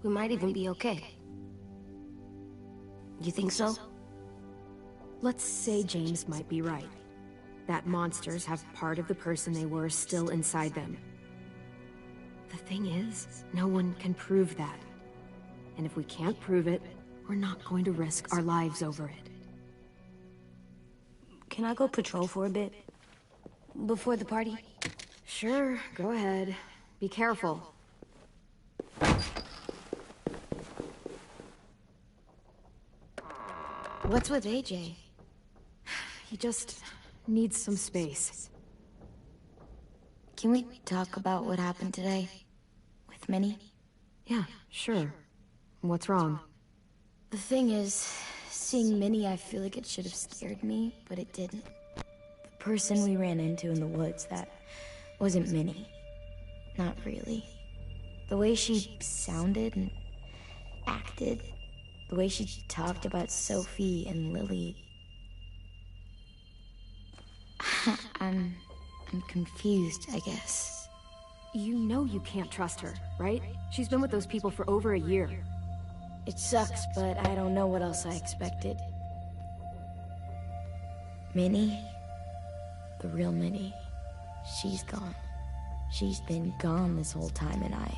We might even be okay. You think so? Let's say James might be right. That monsters have part of the person they were still inside them. The thing is, no one can prove that. And if we can't prove it, we're not going to risk our lives over it. Can I go patrol for a bit? Before the party? Sure, go ahead. Be careful. What's with AJ? He just needs some space. Can we talk about what happened today? With Minnie? Yeah, sure. What's wrong? The thing is, seeing Minnie, I feel like it should have scared me, but it didn't. The person we ran into in the woods, that wasn't Minnie. Not really. The way she sounded and acted, the way she talked about Sophie and Lilly. I'm confused, I guess. You know you can't trust her, right? She's been with those people for over a year. It sucks, but I don't know what else I expected. Minnie? The real Minnie. She's gone. She's been gone this whole time, and I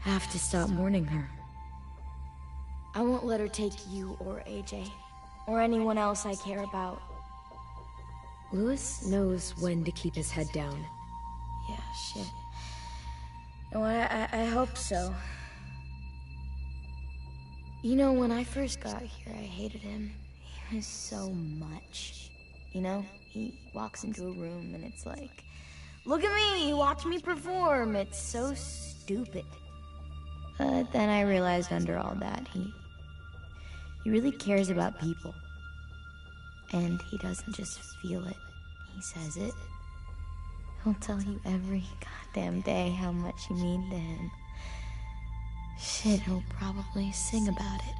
have to stop mourning her. I won't let her take you or AJ, or anyone else I care about. Louis knows when to keep his head down. Yeah, shit. No, I hope so. You know, when I first got here, I hated him. He was so much. You know, he walks into a room and it's like, look at me, watch me perform. It's so stupid. But then I realized under all that, he really cares about people. And he doesn't just feel it, he says it. He'll tell you every goddamn day how much you mean to him. Shit, he'll probably sing about it.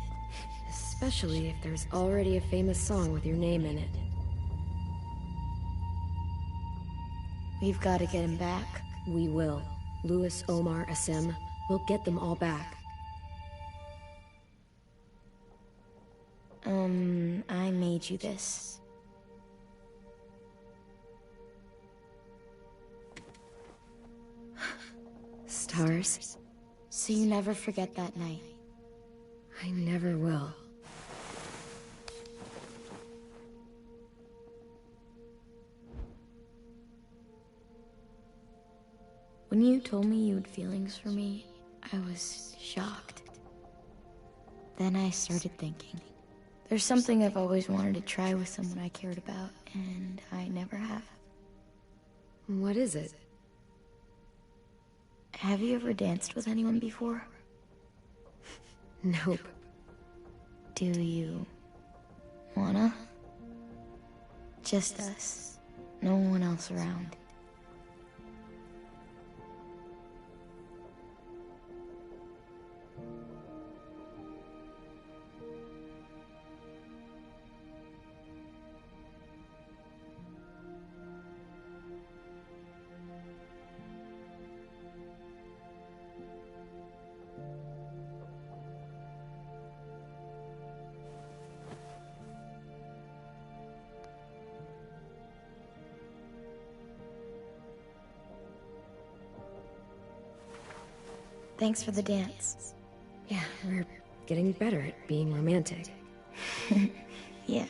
Especially if there's already a famous song with your name in it. We've got to get him back. We will. Louis, Omar, Asim, we'll get them all back. I made you this. Stars? So you never forget that night. I never will. When you told me you had feelings for me, I was shocked. Then I started thinking. There's something I've always wanted to try with someone I cared about, and I never have. What is it? Have you ever danced with anyone before? Nope. Do you wanna? Just us. No one else around. Thanks for the dance. Yeah, we're getting better at being romantic. Yeah.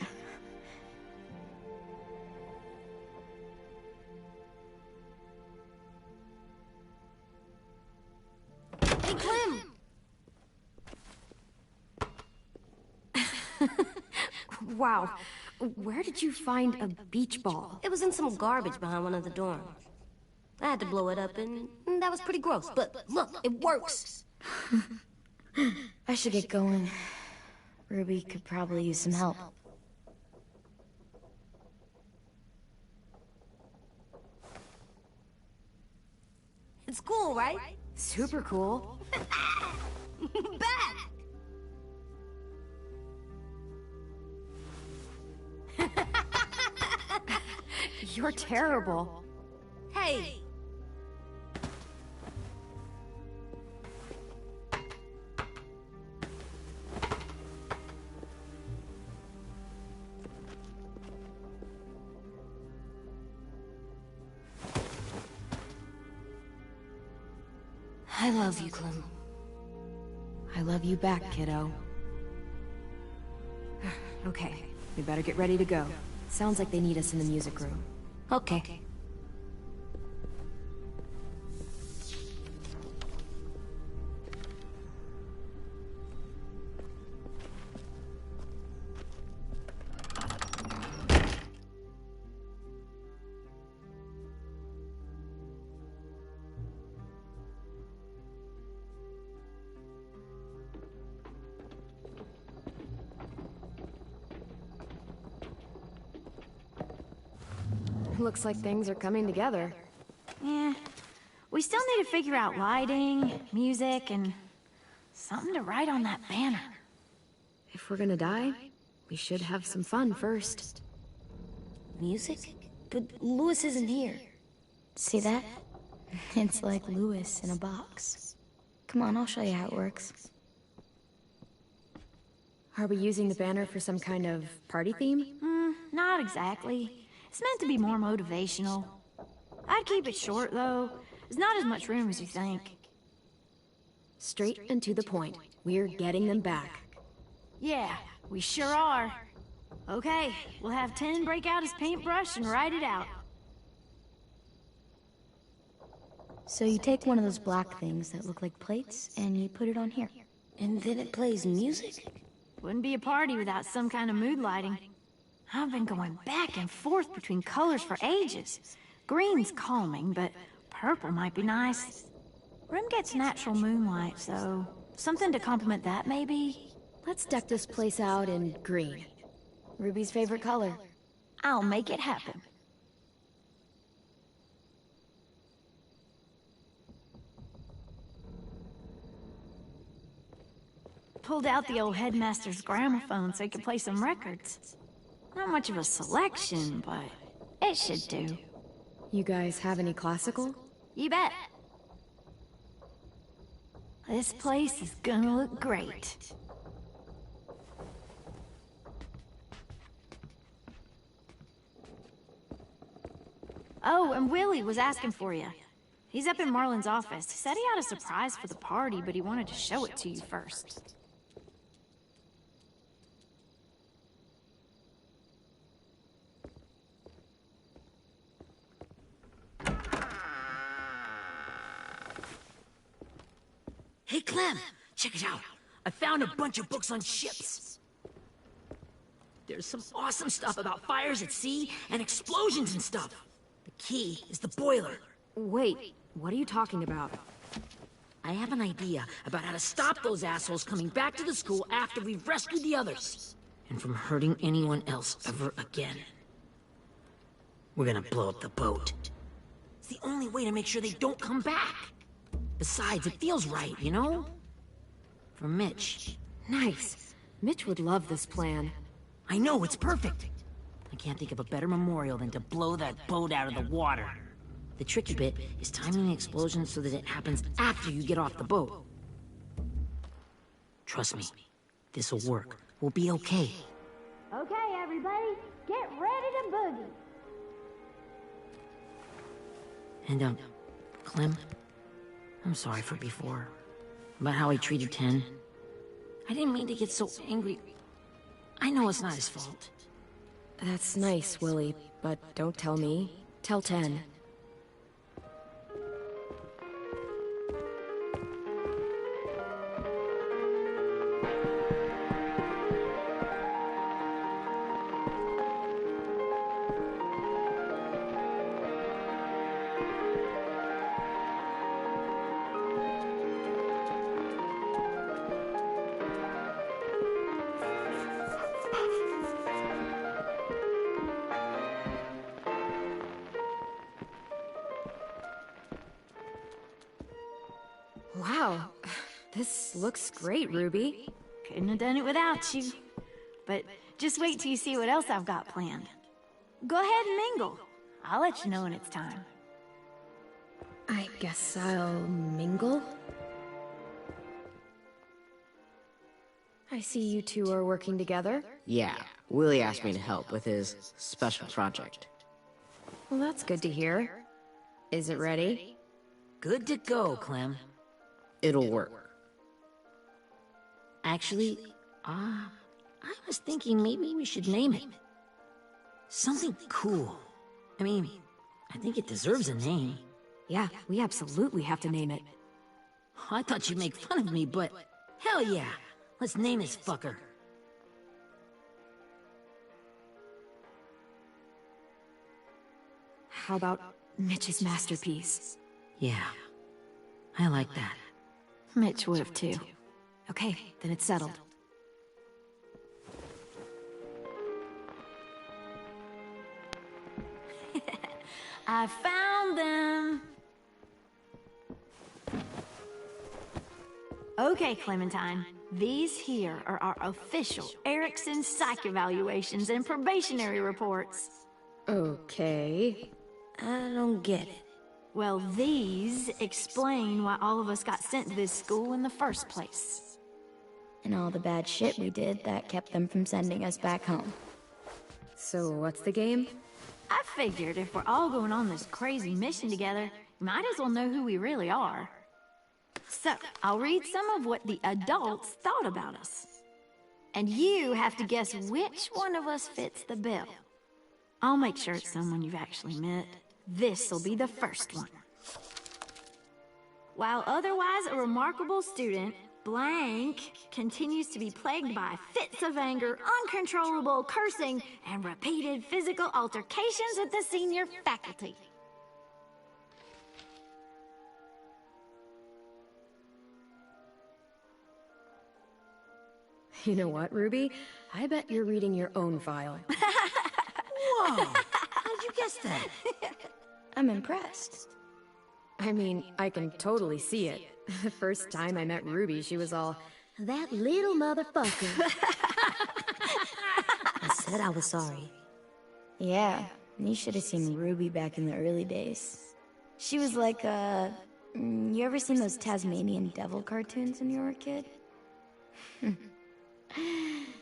Hey, Clem! Wow, where did you find a beach ball? It was in some garbage behind one of the dorms. I had to blow it up, and that was pretty gross. But look, it works. I should get going. Ruby could probably use some help. It's cool, right? Super cool. Back! You're terrible. Hey! I love you, Clem. I love you back, kiddo. Okay, we better get ready to go. Sounds like they need us in the music room. Okay. Looks like things are coming together. Yeah. We still need to figure out lighting, music, and something to write on that banner. If we're gonna die, we should have some fun first. Music? But Louis isn't here. See that? It's like Louis in a box. Come on, I'll show you how it works. Are we using the banner for some kind of party theme? Not exactly. It's meant to be more motivational. I'd keep it short, though. There's not as much room as you think. Straight and to the point. We're getting them back. Yeah, we sure are. Okay, we'll have Tin break out his paintbrush and write it out. So you take one of those black things that look like plates, and you put it on here. And then it plays music? Wouldn't be a party without some kind of mood lighting. I've been going back and forth between colors for ages. Green's calming, but purple might be nice. Room gets natural moonlight, so something to complement that, maybe? Let's deck this place out in green. Ruby's favorite color. I'll make it happen. Pulled out the old headmaster's gramophone so he could play some records. Not much of a selection, but it should do. You guys have any classical? You bet. This place is gonna look great. Oh, and Willie was asking for you. He's up in Marlin's office. He said he had a surprise for the party, but he wanted to show it to you first. Hey, Clem, check it out. I found a bunch of books on ships. There's some awesome stuff about fires at sea and explosions and stuff. The key is the boiler. Wait, what are you talking about? I have an idea about how to stop those assholes coming back to the school after we've rescued the others. And from hurting anyone else ever again. We're gonna blow up the boat. It's the only way to make sure they don't come back. Besides, it feels right, you know? For Mitch. Nice. Mitch would love this plan. I know, it's perfect. I can't think of a better memorial than to blow that boat out of the water. The tricky bit is timing the explosion so that it happens after you get off the boat. Trust me, this'll work. We'll be okay. Okay, everybody, get ready to boogie. And, Clem, I'm sorry for before. About how he treated Ten. I didn't mean to get so angry. I know it's not his fault. That's nice, Willie, but don't tell me. Tell 10. Wow, this looks great, Ruby. Couldn't have done it without you. But just wait till you see what else I've got planned. Go ahead and mingle. I'll let you know when it's time. I guess I'll mingle? I see you two are working together. Yeah, Willie asked me to help with his special project. Well, that's good to hear. Is it ready? Good to go, Clem. It'll work. Actually, I was thinking maybe we should name it. Something cool. I mean, I think it deserves a name. Yeah, we absolutely have to name it. I thought you'd make fun of me, but hell yeah. Let's name this fucker. How about Mitch's masterpiece? Yeah, I like that. Mitch would have too. Okay, then it's settled. I found them! Okay, Clementine. These here are our official Erickson psych evaluations and probationary reports. Okay. I don't get it. Well, these explain why all of us got sent to this school in the first place. And all the bad shit we did that kept them from sending us back home. So what's the game? I figured if we're all going on this crazy mission together, we might as well know who we really are. So, I'll read some of what the adults thought about us. And you have to guess which one of us fits the bill. I'll make sure it's someone you've actually met. This'll be the first one. While otherwise a remarkable student, Blank continues to be plagued by fits of anger, uncontrollable cursing, and repeated physical altercations with the senior faculty. You know what, Ruby? I bet you're reading your own file. Whoa! How'd you guess that? I'm impressed. I mean, I can totally see it. The first time I met Ruby, she was all, That little motherfucker. I said I was sorry. Yeah, you should have seen Ruby back in the early days. She was like, you ever seen those Tasmanian devil cartoons when you were a kid?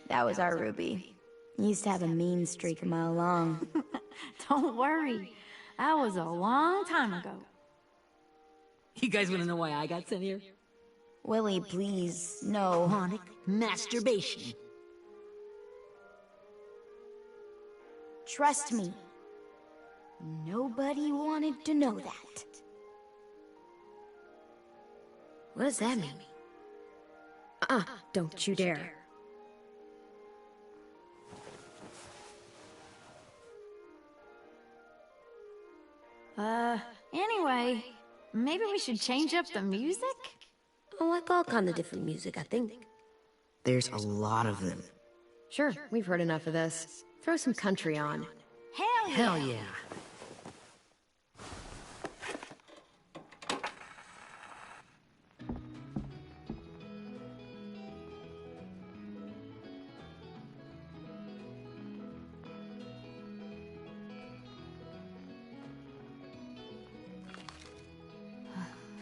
That was our Ruby. Used to have a mean streak a mile long. Don't worry. That was a long time ago. You guys want to know why I got sent here? Willie, please, no. Chronic masturbation. Trust me. Nobody wanted to know that. What does that mean? don't you dare. Anyway, maybe we should change up the music? I like all kind of different music, I think. There's a lot of them. Sure, we've heard enough of this. Throw some country on. Hell yeah! Hell yeah.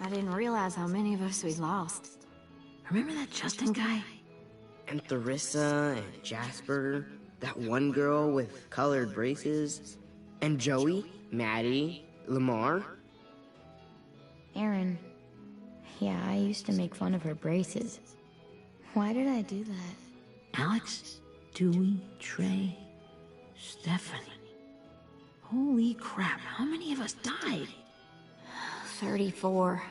I didn't realize how many of us we'd lost. Remember that Justin guy? And Theresa and Jasper, that one girl with colored braces, and Joey, Maddie, Lamar. Erin. Yeah, I used to make fun of her braces. Why did I do that? Alex, Dewey, Trey, Stephanie. Holy crap, how many of us died? 34.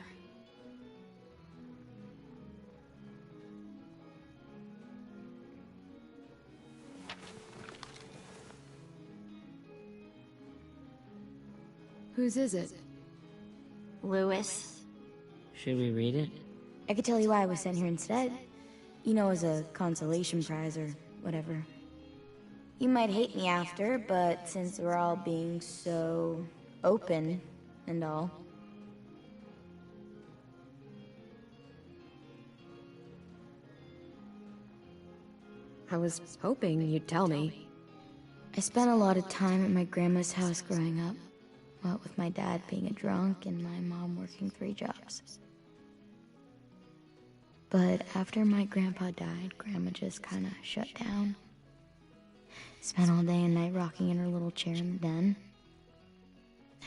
Whose is it? Lewis. Should we read it? I could tell you why I was sent here instead. You know, as a consolation prize or whatever. You might hate me after, but since we're all being so open and all. I was hoping you'd tell me. I spent a lot of time at my grandma's house growing up. What with my dad being a drunk and my mom working 3 jobs. But after my grandpa died, Grandma just kinda shut down. Spent all day and night rocking in her little chair in the den.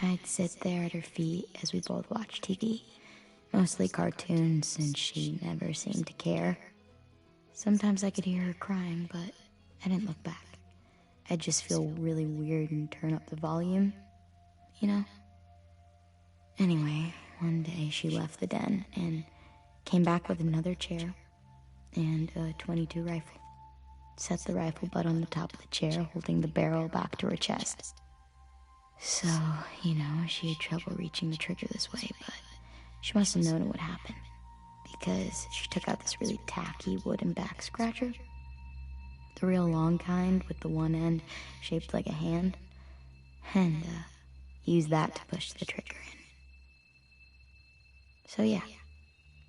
I'd sit there at her feet as we both watched TV. Mostly cartoons, since she never seemed to care. Sometimes I could hear her crying, but I didn't look back. I'd just feel really weird and turn up the volume, you know? Anyway, one day she left the den and came back with another chair and a .22 rifle. Set the rifle butt on the top of the chair, holding the barrel back to her chest. So, you know, she had trouble reaching the trigger this way, but she must have known it would happen, because she took out this really tacky wooden back scratcher. The real long kind with the one end shaped like a hand, and used that to push the trigger in. So yeah,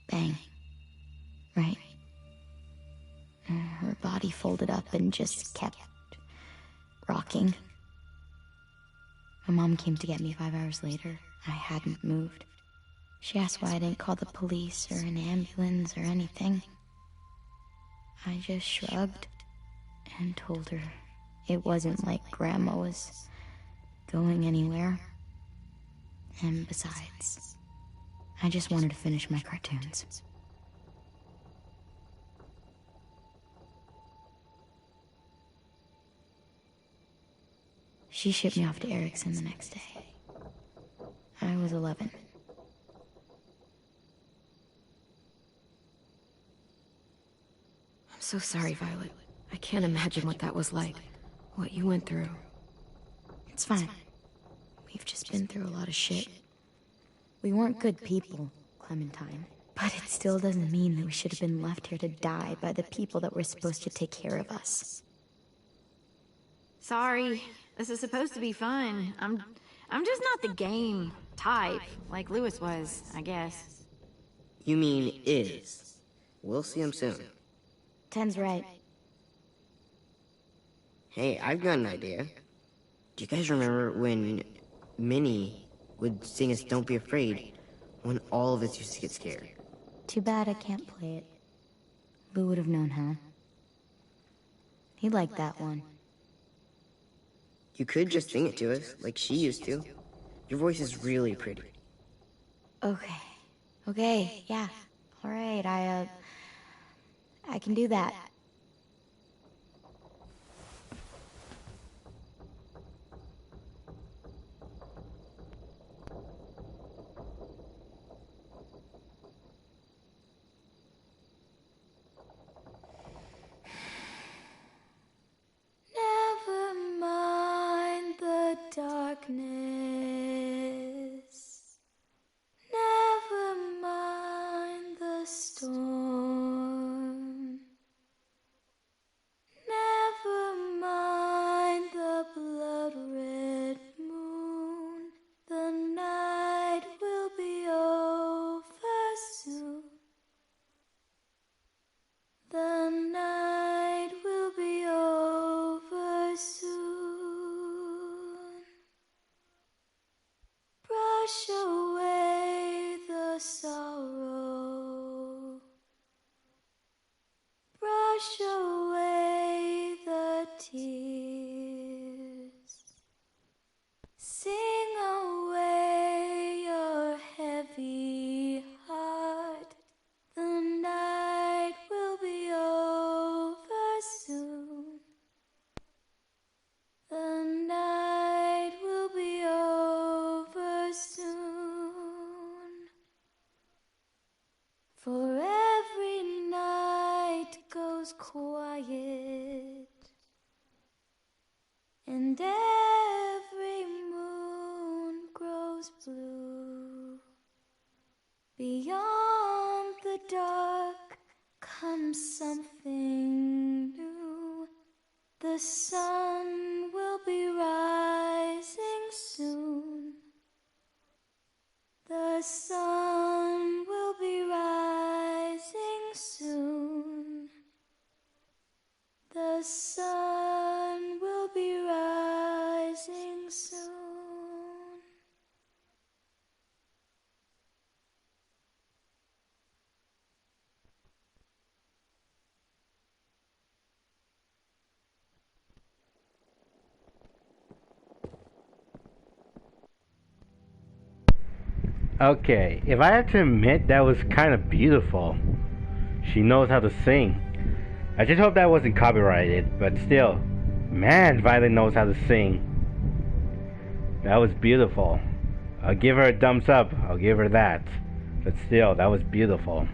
bang, right? Her body folded up and just kept rocking. My mom came to get me 5 hours later. I hadn't moved. She asked why I didn't call the police or an ambulance or anything. I just shrugged and told her it wasn't like Grandma was going anywhere. And besides, I just wanted to finish my cartoons. She shipped me off to Erickson the next day. I was 11. I'm so sorry, Violet. I can't imagine what that was like. What you went through. It's fine. We've just been through a lot of shit. We weren't good people, Clementine. But it still doesn't mean that we should have been left here to die by the people that were supposed to take care of us. Sorry. This is supposed to be fun. I'm just not the game type, like Lewis was, I guess. You mean is. We'll see him soon. Ten's right. Hey, I've got an idea. Do you guys remember when Minnie would sing us Don't Be Afraid when all of us used to get scared? Too bad I can't play it. Lou would have known, huh? He liked that one. You could just sing it to us, like she used to. Your voice is really pretty. Okay. Okay, yeah. Alright, I can do that. Never mind the darkness. Never mind the storm. Never mind the blood-red moon. The night will be over soon. The night will be over soon. Brush away the sorrow. grows quiet, and every moon grows blue. Beyond the dark comes something new. The sun will be rising soon. The sun will be rising soon. The sun will be rising soon. Okay, if I have to admit, that was kind of beautiful. She knows how to sing. I just hope that wasn't copyrighted, but still, man, Violet knows how to sing. That was beautiful. I'll give her a thumbs up, I'll give her that. But still, that was beautiful.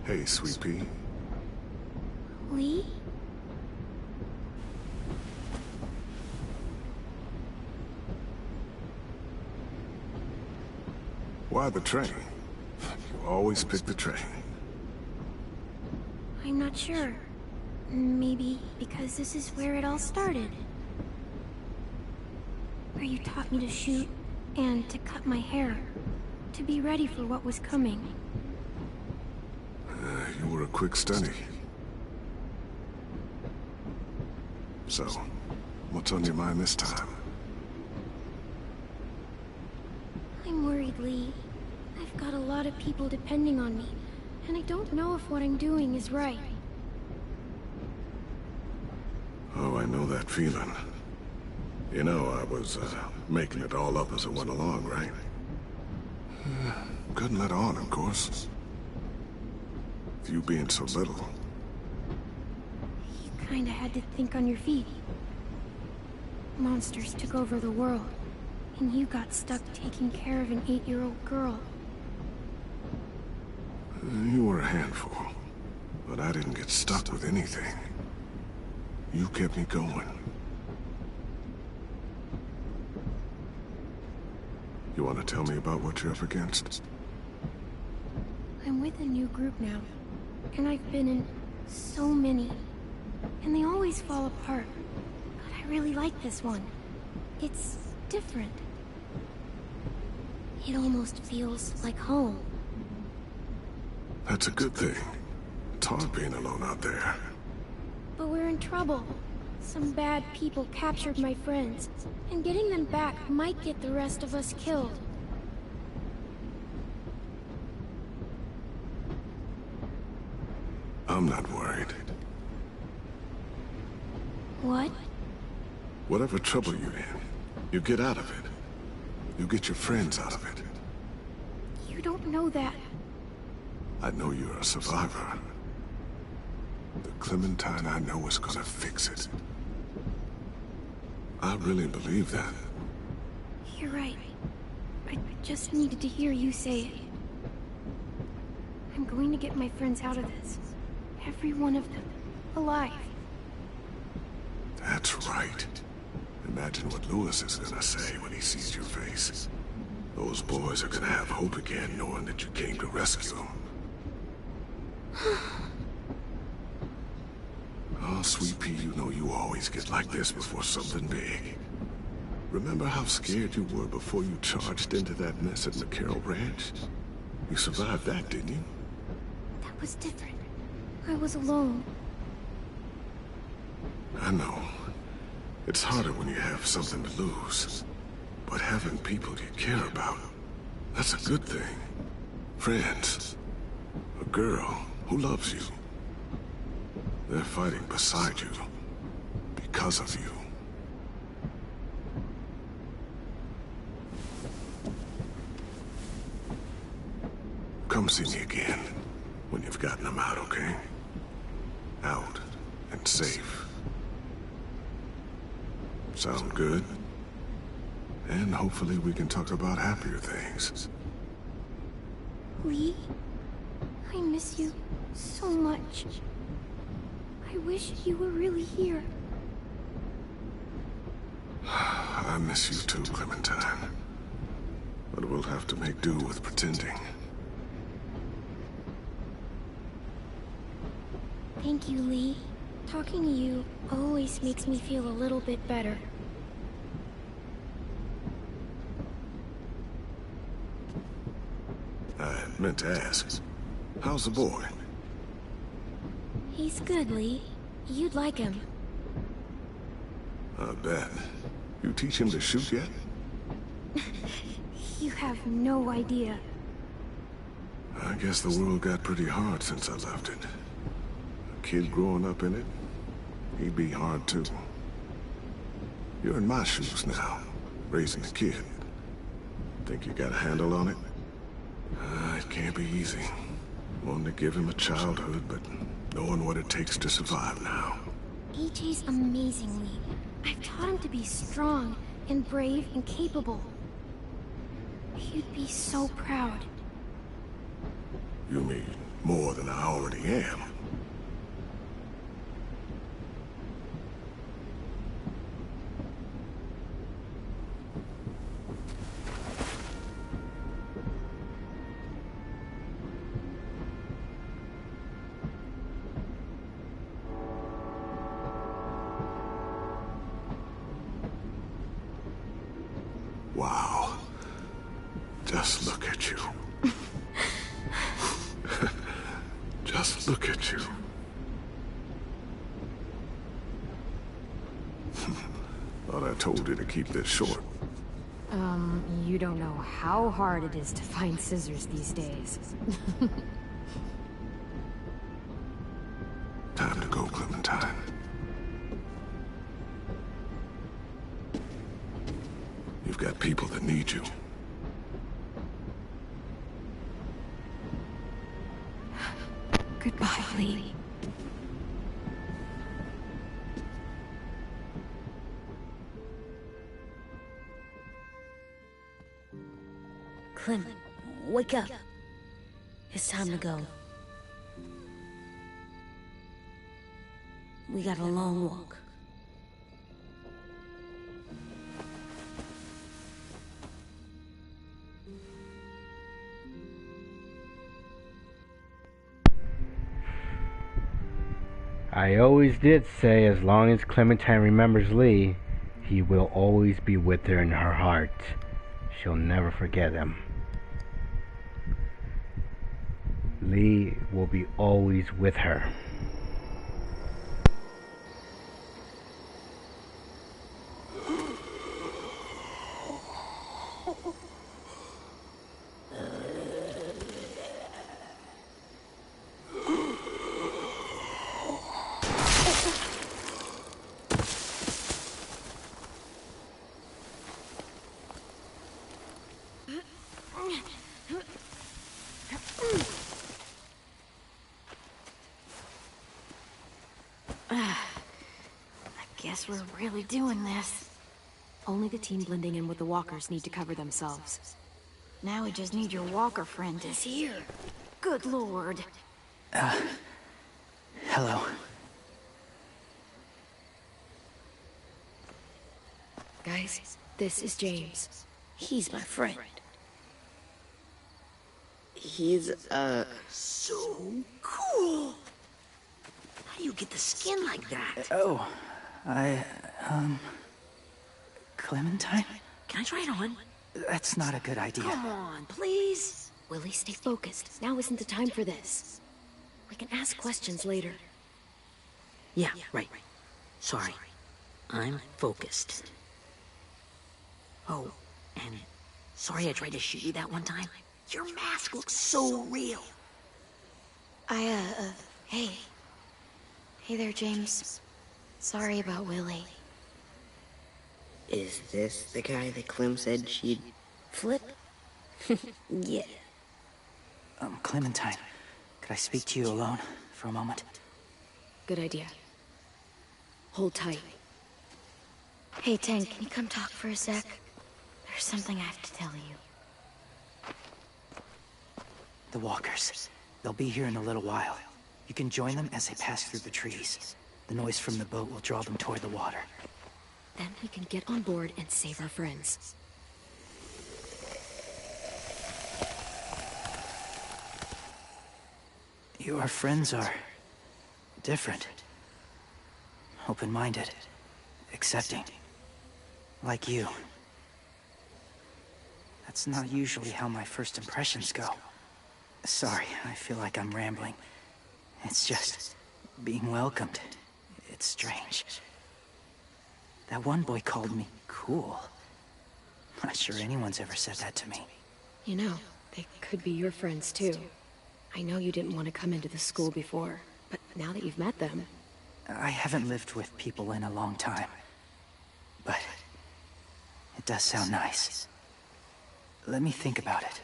Hey, Sweet Pea. Lee? Why the train? You always pick the train. I'm not sure. Maybe because this is where it all started. Where you taught me to shoot and to cut my hair. To be ready for what was coming. You were a quick study. So, what's on your mind this time? I'm worried, Lee. I've got a lot of people depending on me, and I don't know if what I'm doing is right. Oh, I know that feeling. You know, I was making it all up as it went along, right? Couldn't let on, of course. You being so little. You kinda had to think on your feet. Monsters took over the world, and you got stuck taking care of an 8-year-old girl. You were a handful, but I didn't get stuck with anything. You kept me going. You want to tell me about what you're up against? I'm with a new group now. And I've been in so many. And they always fall apart. But I really like this one. It's different. It almost feels like home. That's a good thing. It's hard being alone out there. But we're in trouble. Some bad people captured my friends. And getting them back might get the rest of us killed. I'm not worried. What? Whatever trouble you're in, you get out of it. You get your friends out of it. You don't know that. I know you're a survivor. The Clementine I know is gonna fix it. I really believe that. You're right. I just needed to hear you say it. I'm going to get my friends out of this. Every one of them. Alive. That's right. Imagine what Lewis is gonna say when he sees your face. Those boys are gonna have hope again, knowing that you came to rescue them. Oh, Sweet Pea, you know you always get like this before something big. Remember how scared you were before you charged into that mess at McCarroll Ranch? You survived that, didn't you? That was different. I was alone. I know. It's harder when you have something to lose. But having people you care about, that's a good thing. Friends. A girl who loves you. They're fighting beside you. Because of you. Come see me again. When you've gotten them out, okay? Out and safe. Sound good? And hopefully we can talk about happier things. Lee, I miss you so much. I wish you were really here. I miss you too, Clementine. But we'll have to make do with pretending. Thank you, Lee. Talking to you always makes me feel a little bit better. I meant to ask. How's the boy? He's good, Lee. You'd like him. I bet. You teach him to shoot yet? You have no idea. I guess the world got pretty hard since I left it. A kid growing up in it, he'd be hard too. You're in my shoes now, raising a kid. Think you got a handle on it? It can't be easy. Wanting to give him a childhood, but knowing what it takes to survive now. AJ's amazing, Lee. I've taught him to be strong and brave and capable. He'd be so proud. You mean more than I already am? Wow. Just look at you. Just look at you. Thought I told you to keep this short. You don't know how hard it is to find scissors these days. Time to go, Clementine. You've got people that need you. Goodbye, Lee. Clem, wake up. It's time to go. We got a long walk. I always did say as long as Clementine remembers Lee, he will always be with her in her heart. She'll never forget him. Lee will be always with her. Guess we're really doing this. Only the team blending in with the walkers need to cover themselves. Now we just need your walker friend is here. Good lord. Hello. Guys, this is James. He's my friend. He's, So cool! How do you get the skin like that? Clementine? Can I try it on? That's not a good idea. Come on, please. Willie, stay focused. Now isn't the time for this. We can ask questions later. Yeah, right. Sorry. I'm focused. Oh, and sorry I tried to shoot you that one time. Your mask looks so real. Hey. Hey there, James. Sorry about Willie. Is this the guy that Clem said she'd flip? Yeah. Clementine, could I speak to you alone for a moment? Good idea. Hold tight. Hey, Tank, can you come talk for a sec? There's something I have to tell you. The walkers. They'll be here in a little while. You can join them as they pass through the trees. The noise from the boat will draw them toward the water. Then we can get on board and save our friends. Your friends are different. Open-minded. Accepting. Like you. That's not usually how my first impressions go. Sorry, I feel like I'm rambling. It's just being welcomed. It's strange. That one boy called me cool. Not sure anyone's ever said that to me. You know, they could be your friends too. I know you didn't want to come into the school before, but now that you've met them... I haven't lived with people in a long time. But it does sound nice. Let me think about it.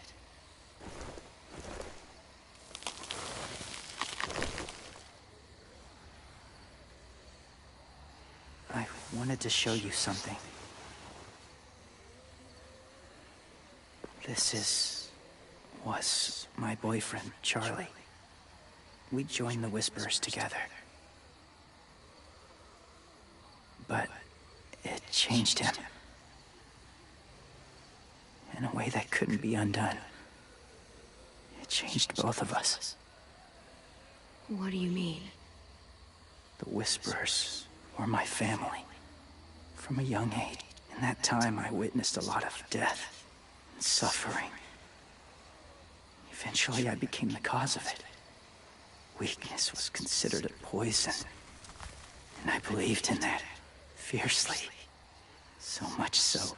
I wanted to show you something. Was my boyfriend, Charlie. We joined the Whisperers together. But it changed him. In a way that couldn't be undone. It changed both of us. What do you mean? The Whisperers were my family. From a young age. In that time, I witnessed a lot of death and suffering. Eventually, I became the cause of it. Weakness was considered a poison. And I believed in that fiercely. So much so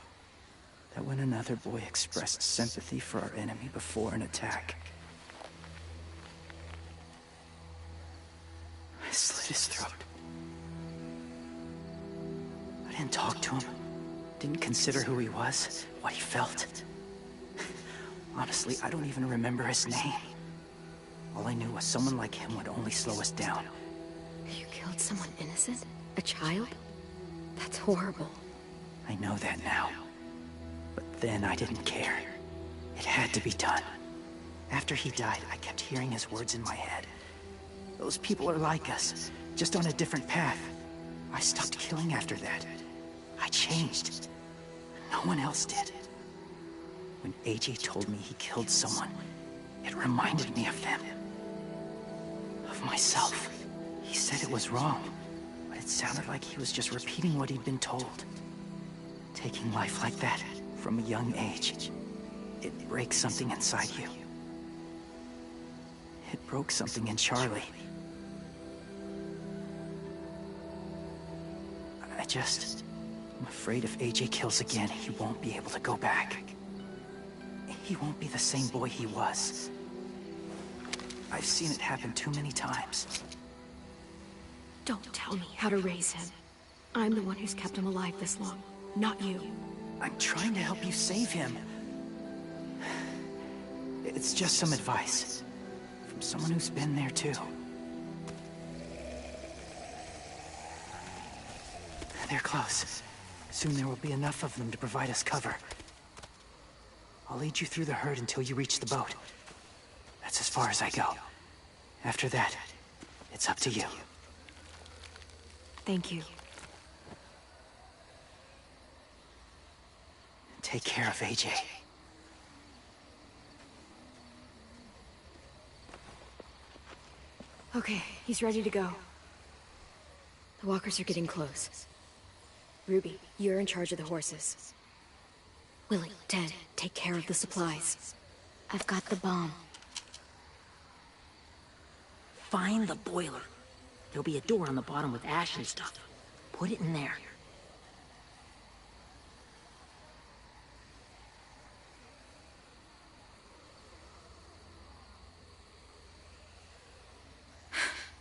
that when another boy expressed sympathy for our enemy before an attack, I slit his throat. I didn't talk to him. Didn't consider who he was, what he felt. Honestly, I don't even remember his name. All I knew was someone like him would only slow us down. You killed someone innocent? A child? That's horrible. I know that now. But then I didn't care. It had to be done. After he died, I kept hearing his words in my head. Those people are like us, just on a different path. I stopped killing after that. I changed. No one else did. When AJ told me he killed someone, it reminded me of them. Of myself. He said it was wrong, but it sounded like he was just repeating what he'd been told. Taking life like that, from a young age, it breaks something inside you. It broke something in Charlie. I'm afraid if AJ kills again, he won't be able to go back. He won't be the same boy he was. I've seen it happen too many times. Don't tell me how to raise him. I'm the one who's kept him alive this long, not you. I'm trying to help you save him. It's just some advice. From someone who's been there too. They're close. Soon there will be enough of them to provide us cover. I'll lead you through the herd until you reach the boat. That's as far as I go. After that, it's up to you. Thank you. Take care of AJ. Okay, he's ready to go. The walkers are getting close. Ruby, you're in charge of the horses. Willie, Ted, take care of the supplies. I've got the bomb. Find the boiler. There'll be a door on the bottom with ash and stuff. Put it in there.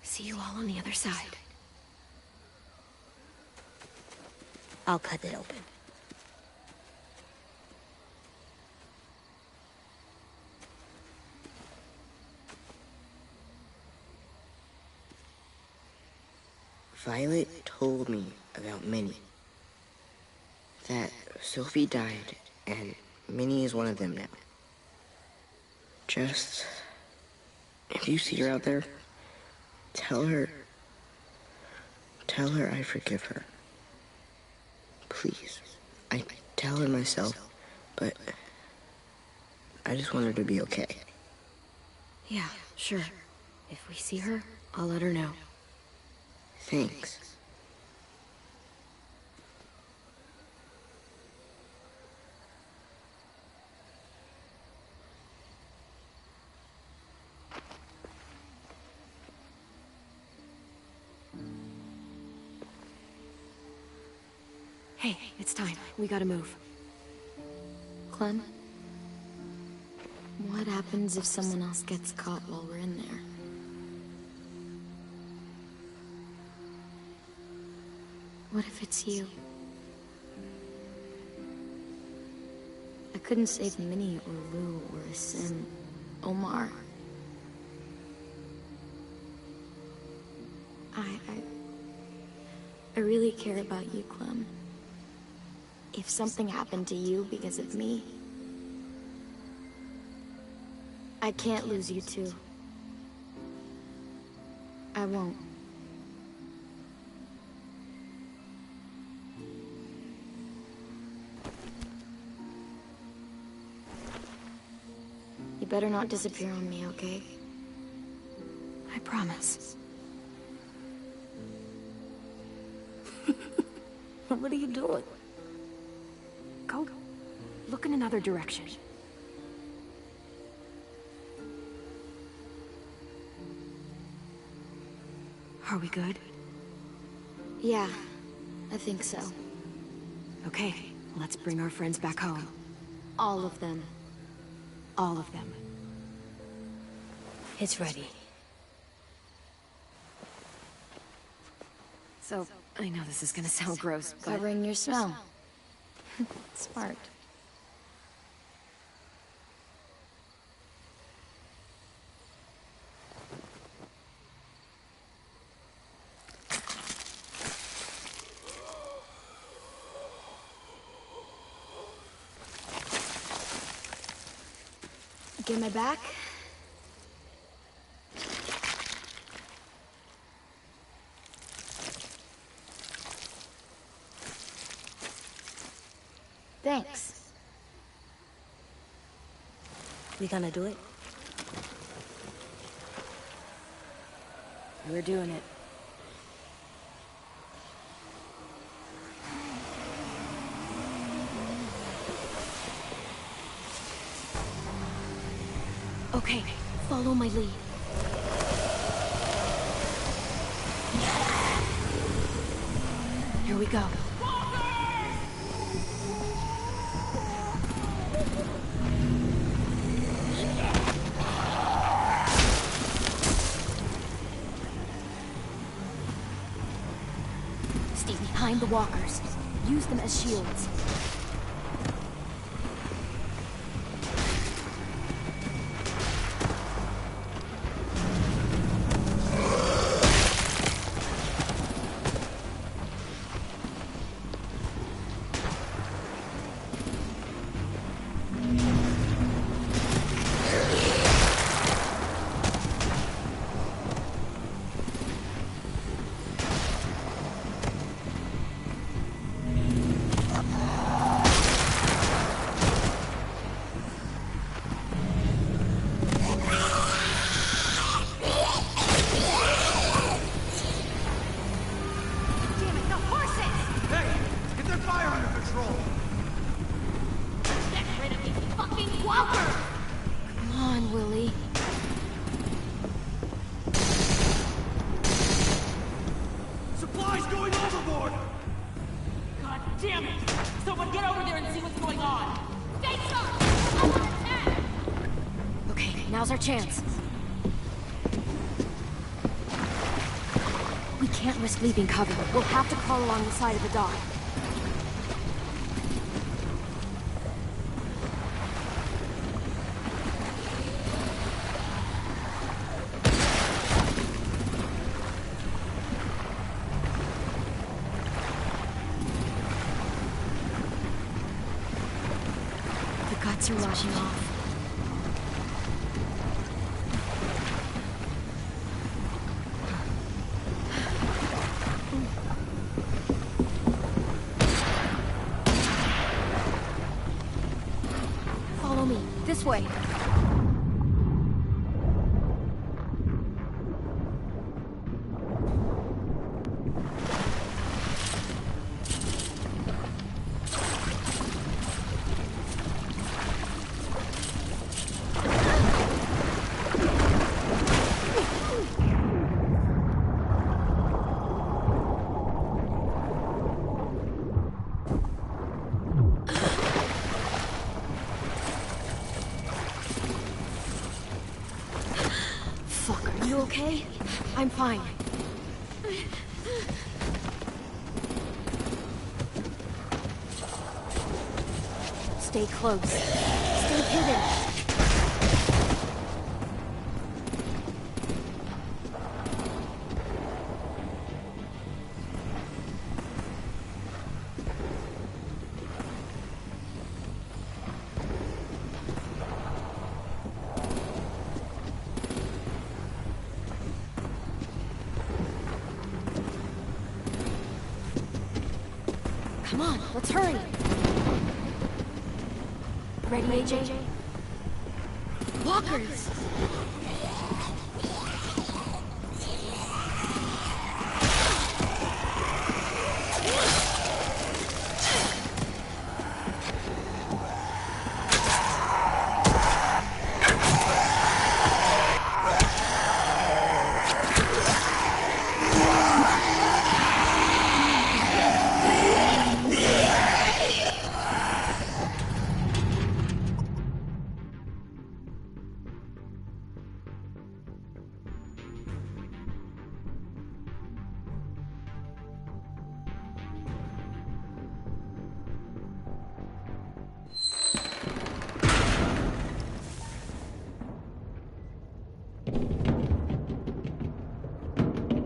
See you all on the other side. I'll cut it open. Violet told me about Minnie. That Sophie died, and Minnie is one of them now. Just... if you see her out there, tell her I forgive her. Please. I tell her myself, but I just want her to be okay. Yeah, sure. If we see her, I'll let her know. Thanks. Hey, it's time. We gotta move. Clem? What happens if someone else gets caught while we're in there? What if it's you? I couldn't save Minnie or Lou or Sim, Omar. I really care about you, Clem. If something happened to you because of me, I can't lose you too. I won't. You better not disappear on me, okay? I promise. What are you doing? Go. Look in another direction. Are we good? Yeah, I think so. Okay, let's bring our friends back home. All of them. All of them. It's ready. So, I know this is gonna sound gross, but... Covering your smell. Smart. Get my back? Thanks. We gonna do it? We're doing it. Okay, follow my lead. Here we go. Stay behind the walkers. Use them as shields. Supplies going overboard! Now's our chance. We can't risk leaving cover. We'll have to crawl along the side of the dock. The guts are washing off. Follow me. This way. You okay? I'm fine. Stay close. Stay hidden. Come on, let's hurry. Ready, AJ? Walkers!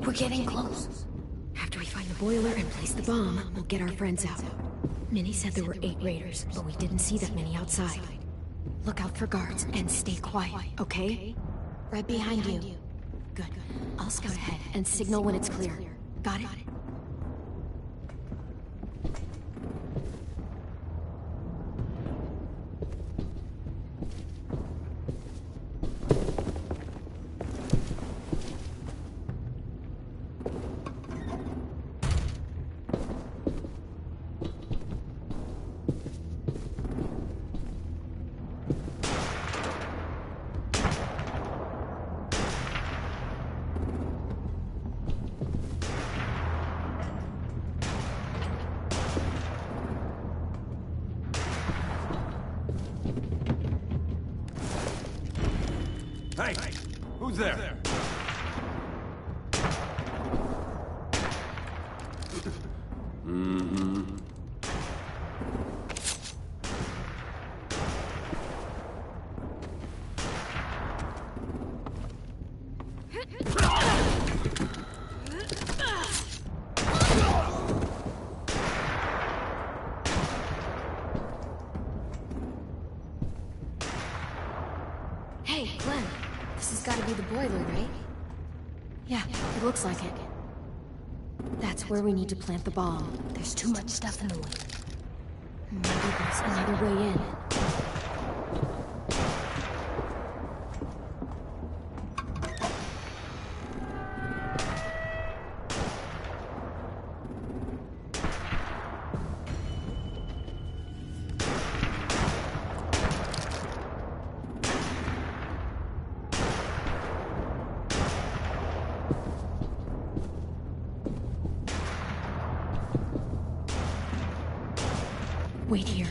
We're getting close. After we find the boiler and place the bomb, we'll get our friends out. Minnie said there were 8 raiders, but we didn't see that many outside. Look out for guards and stay quiet, okay? Right behind you. Good. I'll scout ahead and signal when it's clear. Got it? Hey! Who's there? Mm-hmm. Hey, Glenn. This has got to be the boiler, right? Yeah, it looks like it. That's where we need to plant the bomb. There's too much stuff in the way. Maybe there's another way in. Wait here.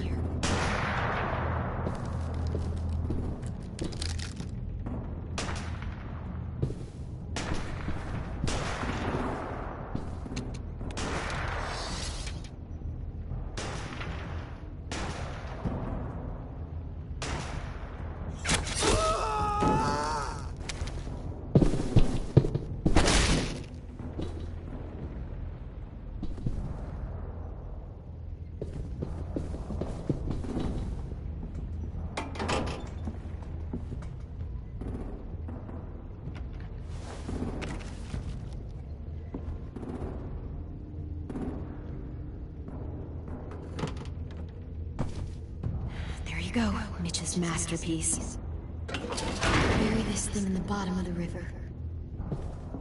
you go, Mitch's masterpiece. Bury this thing in the bottom of the river.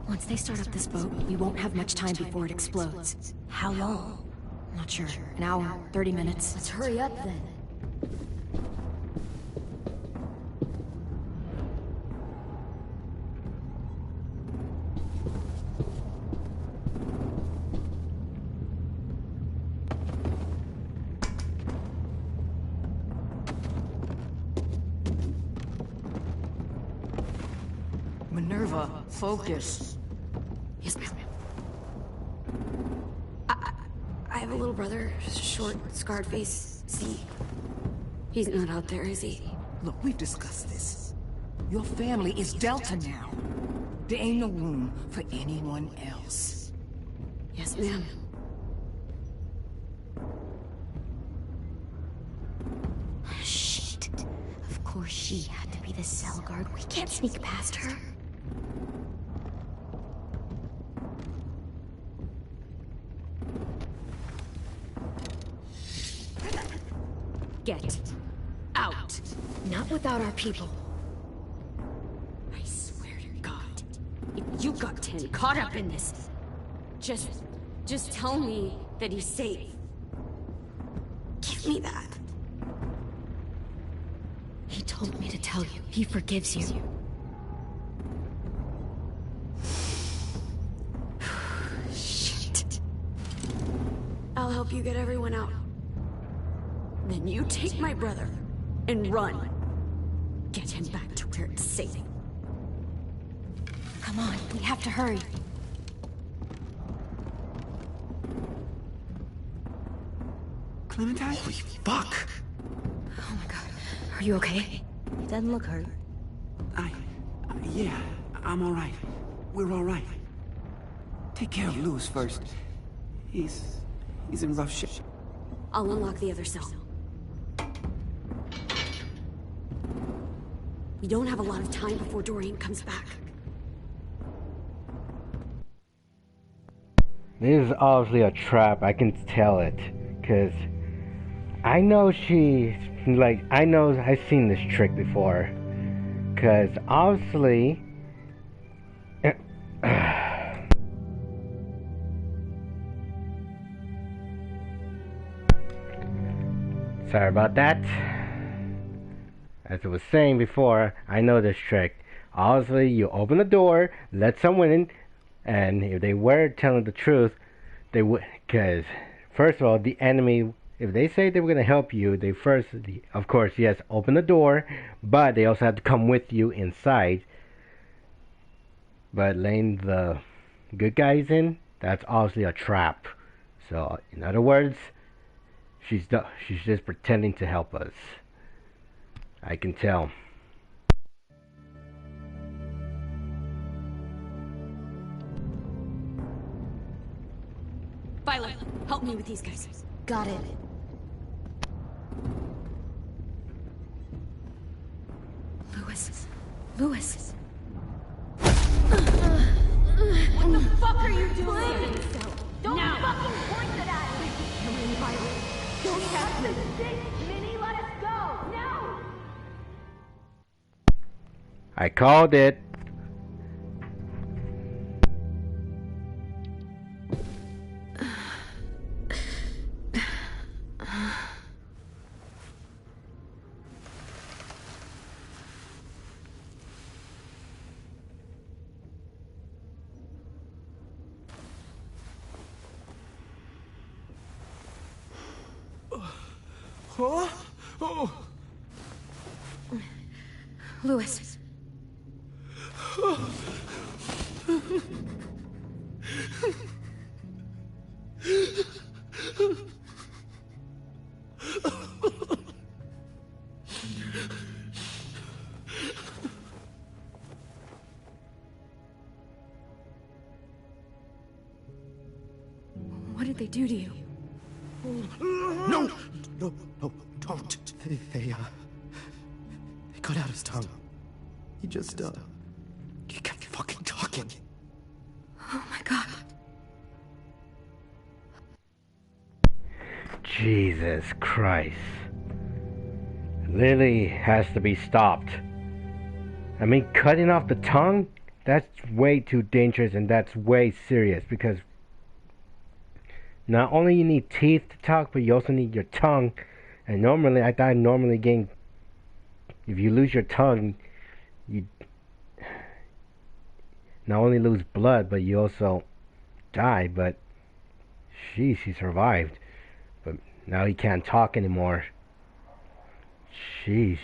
Once they start up this boat, we won't have much time before it explodes. How long? Not sure. An hour, 30 minutes. Let's hurry up then. Minerva, focus. Yes, ma'am. I have a little brother, short, scarred face. See? He's not out there, is he? Look, we've discussed this. Your family is Delta now. There ain't no room for anyone else. Yes, ma'am. Shit. Of course she had to be the cell guard. We can't sneak past her. Get out. Not without our people. I swear to God, if you got 10 caught up in this, Just tell me that he's safe. Give me that. He told me to tell you. He forgives you. Shit. I'll help you get everyone out. Then you take my brother and run. Get him back to where it's safe. Come on, we have to hurry. Clementine? Holy fuck! Oh my god. Are you okay? He doesn't look hurt. Yeah, I'm alright. We're alright. Take care of Louis first. He's in rough shape. I'll unlock the other cell. We don't have a lot of time before Dorian comes back. This is obviously a trap. I can tell it, cause I know I've seen this trick before, cause obviously. Sorry about that. As I was saying before, I know this trick. Obviously, you open the door, let someone in, and if they were telling the truth, they would. Because, first of all, the enemy, if they say they were going to help you, they first, of course, yes, open the door, but they also have to come with you inside. But letting the good guys in, that's obviously a trap. So, in other words, she's just pretending to help us. I can tell. Violet, help me with these guys. Got it. Louis. What the fuck are you doing? Don't fucking point it at me! Come in, Violet. Don't have this shit! Minnie, let us go! No! I called it. Huh? Oh. Louis. What did they do to you? No, don't. They cut out his tongue. He just, he kept fucking talking. Oh my god. Jesus Christ. Lilly has to be stopped. I mean, cutting off the tongue? That's way too dangerous, and that's way serious, because not only you need teeth to talk, but you also need your tongue. And normally, I thought if you lose your tongue, you not only lose blood, but you also die. But she survived. But now he can't talk anymore. Sheesh.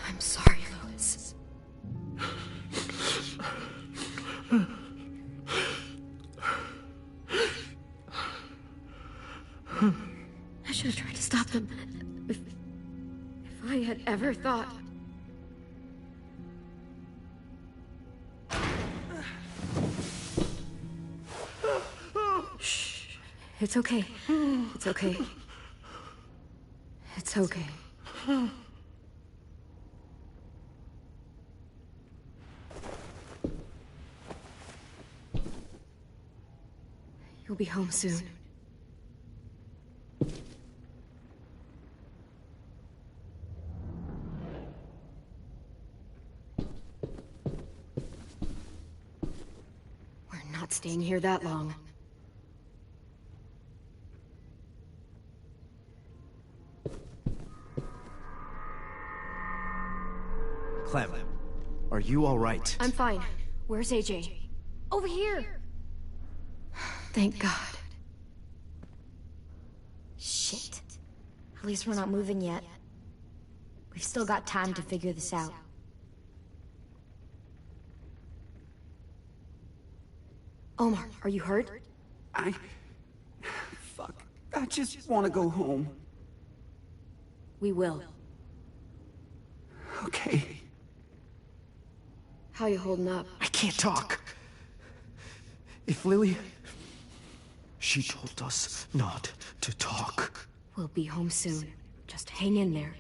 I'm sorry, Louis. I should have tried to stop them. If I had ever thought... Shh. It's okay. It's okay. It's okay. You'll be home soon. We're not staying here that long. Clem, are you all right? I'm fine. Where's AJ? Over here! Thank God. Shit. At least we're not moving yet. We've still got time to figure this out. Omar, are you hurt? Fuck. I just want to go home. We will. Okay. How you holding up? I can't talk. If Lilly... She told us not to talk. We'll be home soon. Just hang in there.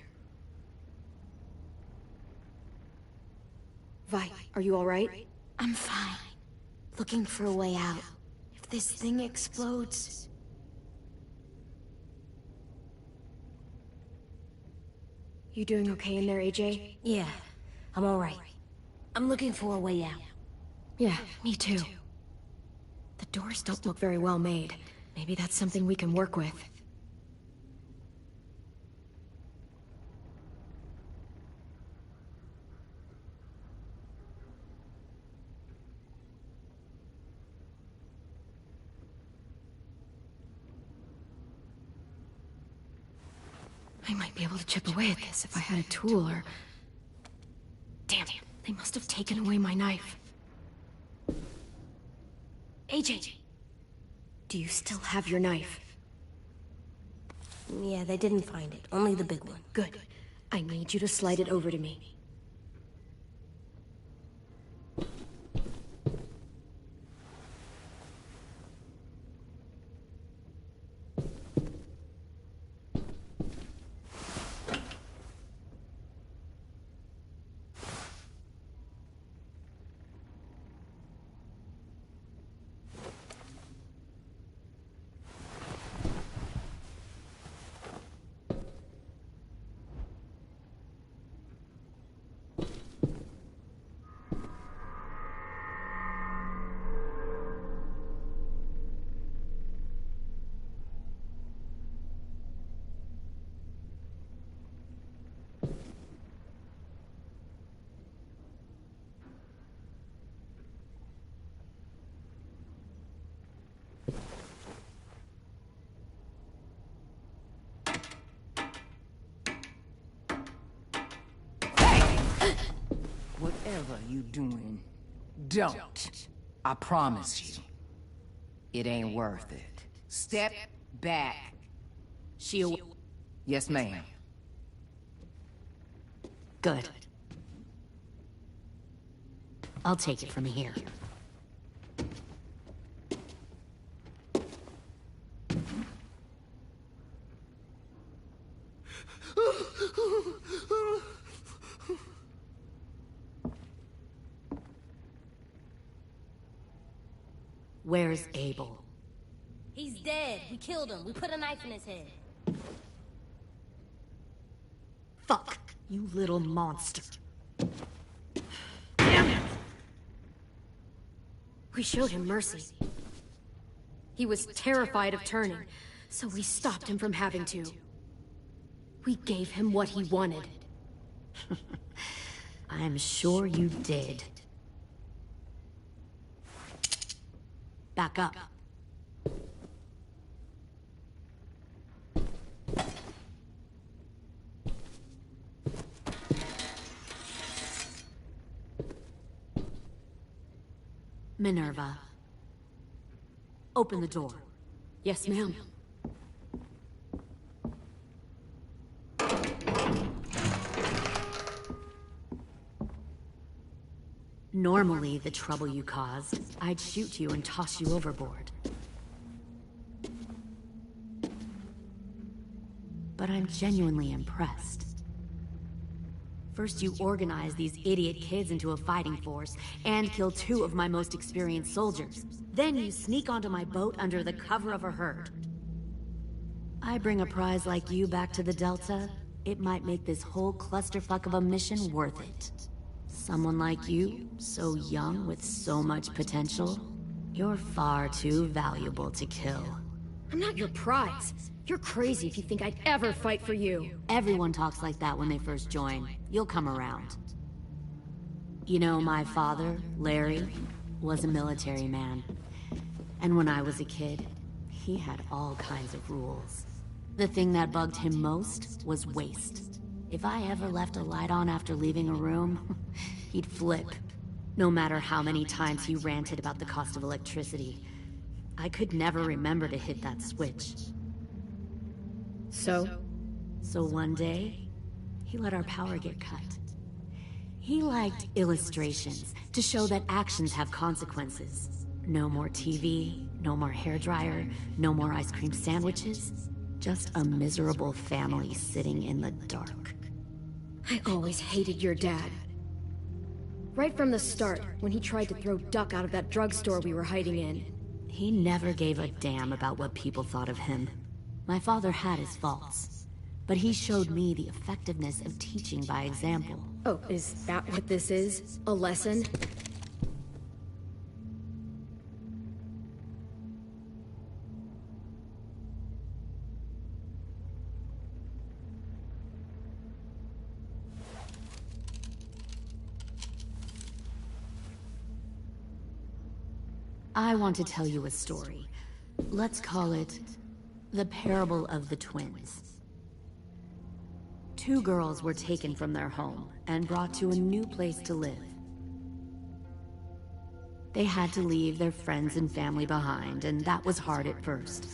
Vi, are you alright? I'm fine. Looking for a way out. If this thing explodes... You doing okay in there, AJ? Yeah, I'm alright. I'm looking for a way out. Yeah, me too. The doors don't look very well made. Maybe that's something we can work with. I might be able to chip away at this if I had a tool or... Damn, they must have taken away my knife. AJ! Do you still have your knife? Yeah, they didn't find it. Only the big one. Good. I need you to slide it over to me. Whatever you doing, don't. I promise you. It ain't worth it. Step back. Yes, ma'am. Good. I'll take it from here. Where's Abel? He's dead. We killed him. We put a knife in his head. Fuck, you little monster. Damn it! We showed him mercy. He was terrified of turning, so we stopped him from having to. We gave him what he wanted. I'm sure you did. Back up. Minerva. Open the door. Yes, ma'am. Normally, the trouble you caused, I'd shoot you and toss you overboard. But I'm genuinely impressed. First you organize these idiot kids into a fighting force, and kill 2 of my most experienced soldiers. Then you sneak onto my boat under the cover of a herd. I bring a prize like you back to the Delta, it might make this whole clusterfuck of a mission worth it. Someone like you, so young with so much potential, you're far too valuable to kill. I'm not your prize. You're crazy if you think I'd ever fight for you. Everyone talks like that when they first join. You'll come around. You know, my father, Larry, was a military man. And when I was a kid, he had all kinds of rules. The thing that bugged him most was waste. If I ever left a light on after leaving a room, he'd flip. No matter how many times he ranted about the cost of electricity. I could never remember to hit that switch. So one day, he let our power get cut. He liked illustrations to show that actions have consequences. No more TV, no more hairdryer, no more ice cream sandwiches. Just a miserable family sitting in the dark. I always hated your dad. Right from the start, when he tried to throw Duck out of that drugstore we were hiding in. He never gave a damn about what people thought of him. My father had his faults, but he showed me the effectiveness of teaching by example. Oh, is that what this is? A lesson? I want to tell you a story. Let's call it the Parable of the Twins. 2 girls were taken from their home and brought to a new place to live. They had to leave their friends and family behind, and that was hard at first.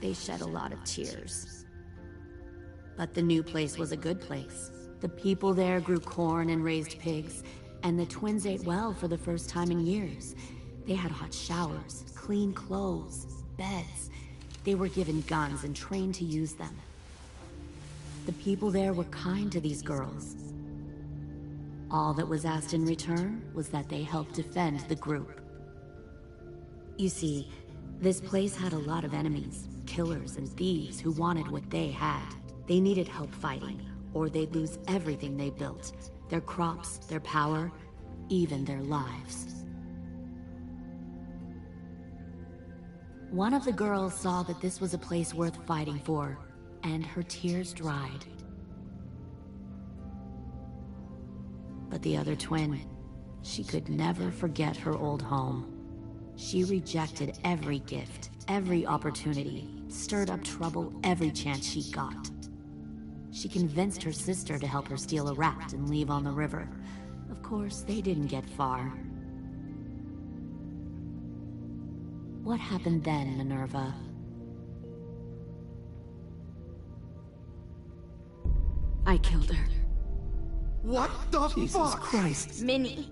They shed a lot of tears. But the new place was a good place. The people there grew corn and raised pigs, and the twins ate well for the first time in years. They had hot showers, clean clothes, beds. They were given guns and trained to use them. The people there were kind to these girls. All that was asked in return was that they help defend the group. You see, this place had a lot of enemies, killers and thieves who wanted what they had. They needed help fighting, or they'd lose everything they built. Their crops, their power, even their lives. One of the girls saw that this was a place worth fighting for, and her tears dried. But the other twin, she could never forget her old home. She rejected every gift, every opportunity, stirred up trouble every chance she got. She convinced her sister to help her steal a raft and leave on the river. Of course, they didn't get far. What happened then, Minerva? I killed her. What the Jesus fuck? Christ. Minnie,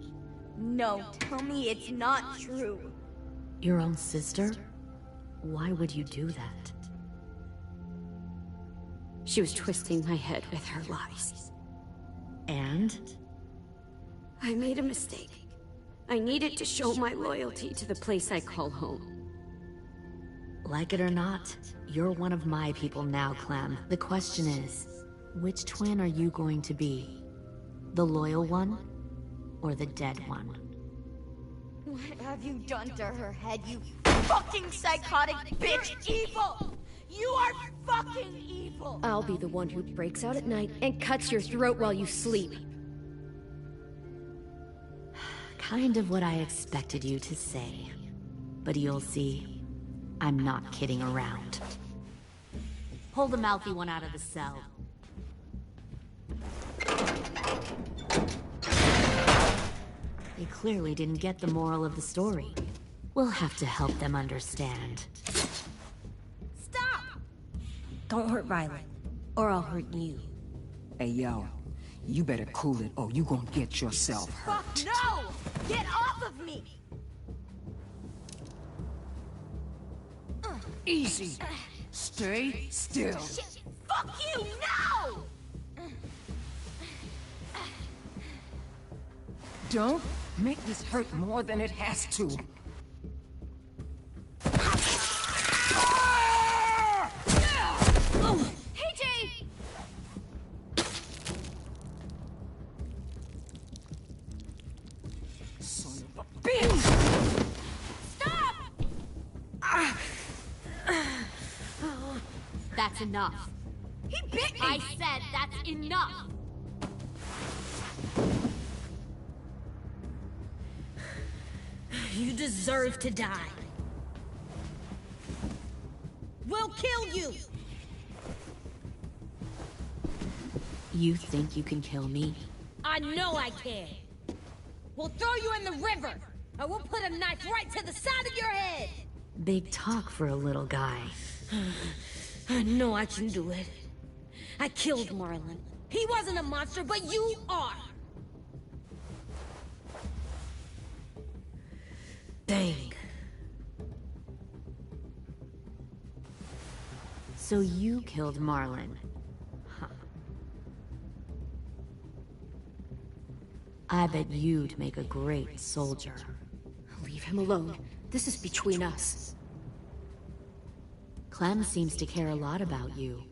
no, tell me it's not true. Your own sister? Why would you do that? She was twisting my head with her lies. And? I made a mistake. I needed to show my loyalty to the place I call home. Like it or not, you're one of my people now, Clem. The question is, which twin are you going to be? The loyal one, or the dead one? What have you done to her head, you fucking psychotic bitch? Evil! You are fucking evil! I'll be the one who breaks out at night and cuts your throat while you sleep. Kind of what I expected you to say. But you'll see, I'm not kidding around. Pull the mouthy one out of the cell. They clearly didn't get the moral of the story. We'll have to help them understand. Stop! Don't hurt Violet, or I'll hurt you. Hey, yo. You better cool it, or you gonna get yourself hurt. Fuck no! Get off of me! Easy. Stay still. Shit. Fuck you, no! Don't make this hurt more than it has to. Hey, Jay! Son of a bitch! Stop! That's enough. He bit me! I said that's enough! You deserve to die. We'll kill you! You think you can kill me? I know I can. We'll throw you in the river, and we'll put a knife right to the side of your head! Big talk for a little guy. I know I can do it. I killed Marlon. He wasn't a monster, but you are! Dang. So you killed Marlon. Huh. I bet you'd make a great soldier. Leave him alone. This is between us. Clem seems to care a lot about you.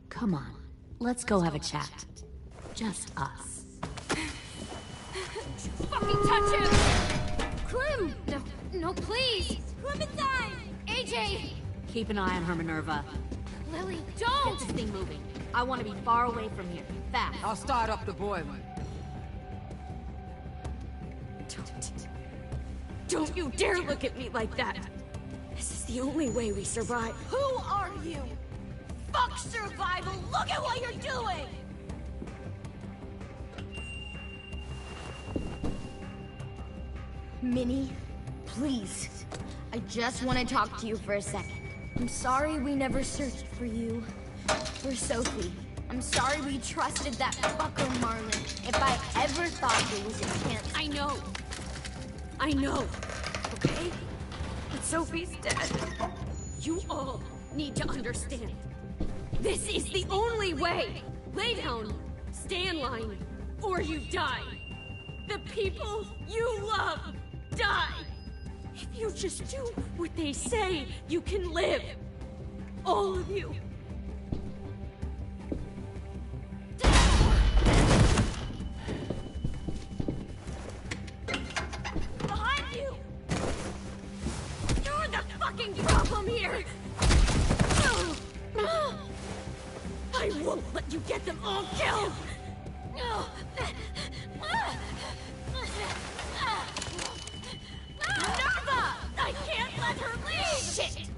Come on, let's go have a chat. Just us. Fucking touch him! Clem! No, please! Clementine! AJ! Keep an eye on her, Minerva. Lilly, Get don't! this thing moving. I want to be far away from here. Fast. I'll start up the boiler. Don't you dare look at me like that! This is the only way we survive. Who are you? Fuck survival! Look at what you're doing! Minnie, please. I just want to talk to you for a second. I'm sorry we never searched for you. For Sophie. I'm sorry we trusted that fucker Marlon. If I ever thought there was a chance. I know. Okay? But Sophie's dead. You all need to understand. This is the only way! Lay down, stay in line, or you die. The people you love die. If you just do what they say, you can live. All of you. Behind you! You're the fucking problem here! I won't let you get them all killed! Minerva! I can't let her leave! Shit!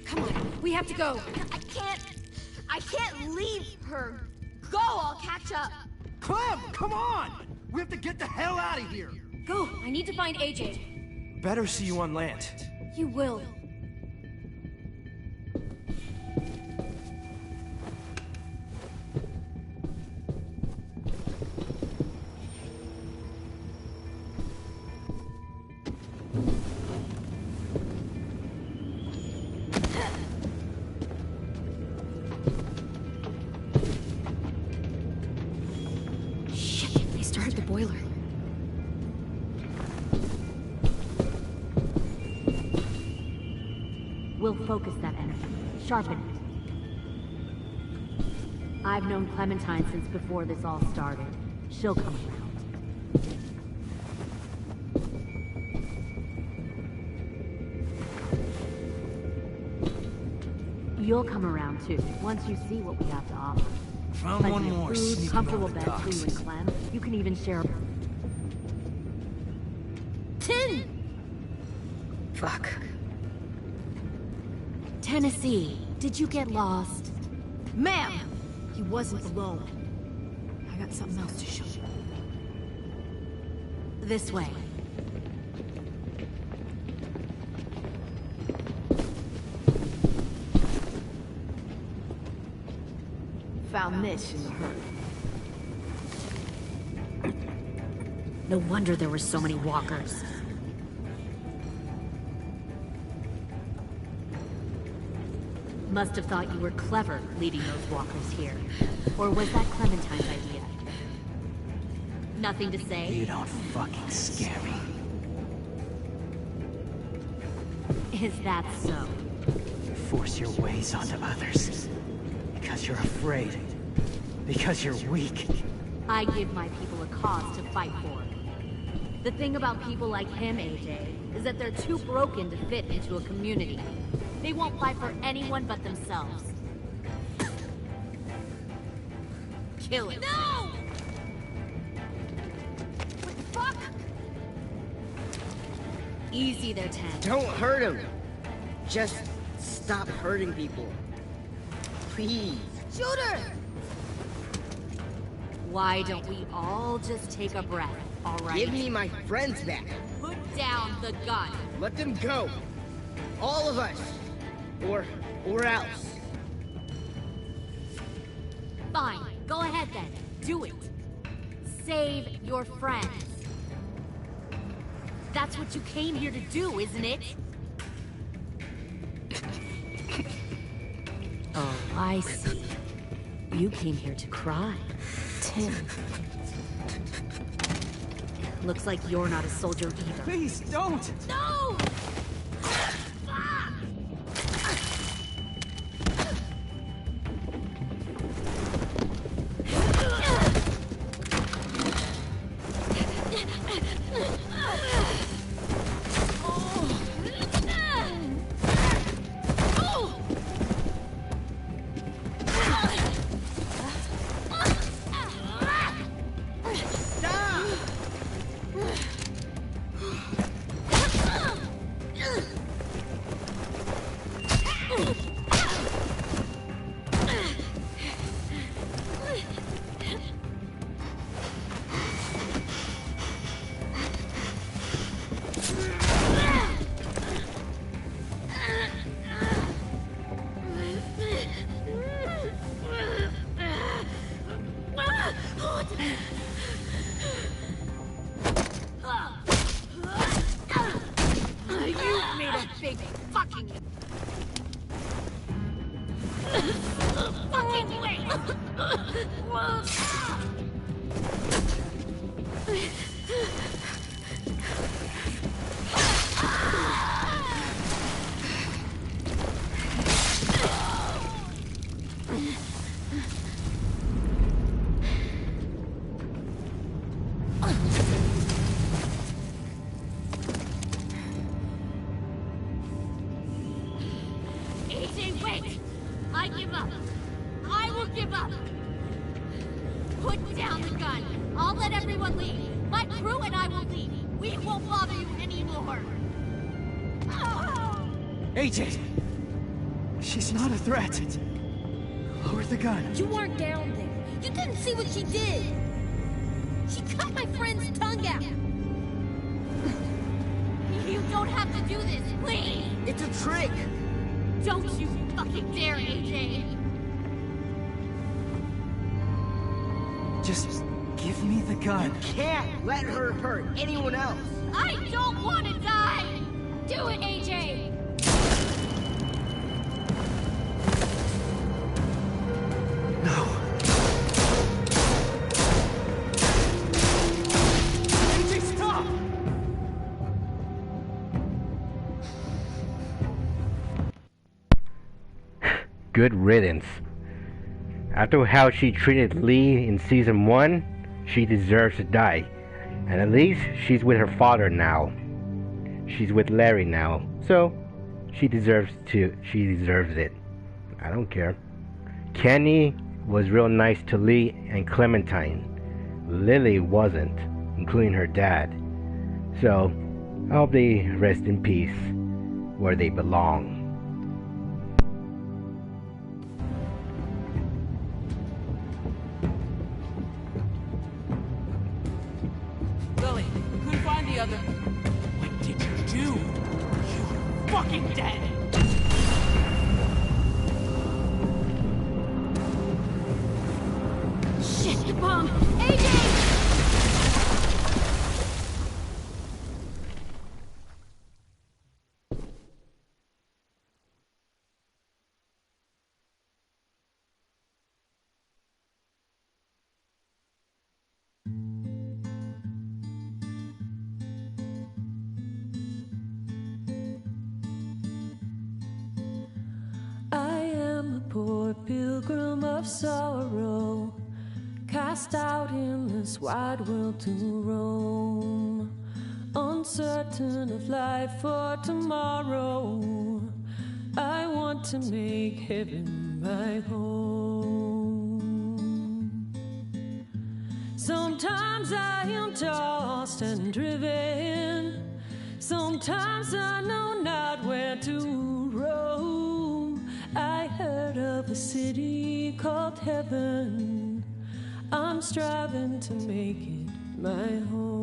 Come on, we have to go. I can't leave her. Go, I'll catch up. Clem, come on! We have to get the hell out of here! Go, I need to find AJ. Better see you on land. You will. spoiler. We'll focus that energy. Sharpen it. I've known Clementine since before this all started. She'll come around. You'll come around too, once you see what we have to offer. Found Plenty one of more food, sneaking comfortable over the beds for you docks. and Clem. You can even share. Tin! Fuck. Tennessee, did you get lost? Ma'am! He wasn't alone. I got something else to show you. This way. Found this in the herd. No wonder there were so many walkers. Must have thought you were clever leading those walkers here. Or was that Clementine's idea? Nothing to say? You don't fucking scare me. Is that so? You force your ways onto others. Because you're afraid. Because you're weak. I give my people a cause to fight for. The thing about people like him, AJ, is that they're too broken to fit into a community. They won't fight for anyone but themselves. Kill it. No! What the fuck? Easy there, Ted. Don't hurt him. Just stop hurting people. Please. Shoot her! Why don't we all just take a breath, all right? Give me my friends back. Put down the gun. Let them go. All of us. Or else. Fine, go ahead then. Do it. Save your friends. That's what you came here to do, isn't it? Oh, I see. You came here to cry. Tim. Looks like you're not a soldier either. Please, don't! No! AJ! She's not a threat. Lower the gun. You weren't down there. You didn't see what she did. She cut my friend's tongue out. You don't have to do this, please! It's a trick! Don't you fucking dare, AJ! Just give me the gun. You can't let her hurt anyone else! I don't want to die! Do it, AJ! No. good riddance. After how she treated Lee in season 1, she deserves to die. And at least she's with her father now. She's with Larry now. So she deserves it. I don't care. Kenny was real nice to Lee and Clementine. Lilly wasn't, including her dad. So I hope they rest in peace where they belong. Lilly, couldn't find the other. What did you do? You fucking dead! Shit, the bomb! AJ! I am a poor pilgrim of sorrow, cast out in this wide world to roam, uncertain of life for tomorrow. I want to make heaven my home. Sometimes I am tossed and driven, sometimes I know not where to roam. I heard of a city called heaven, I'm striving to make it my home.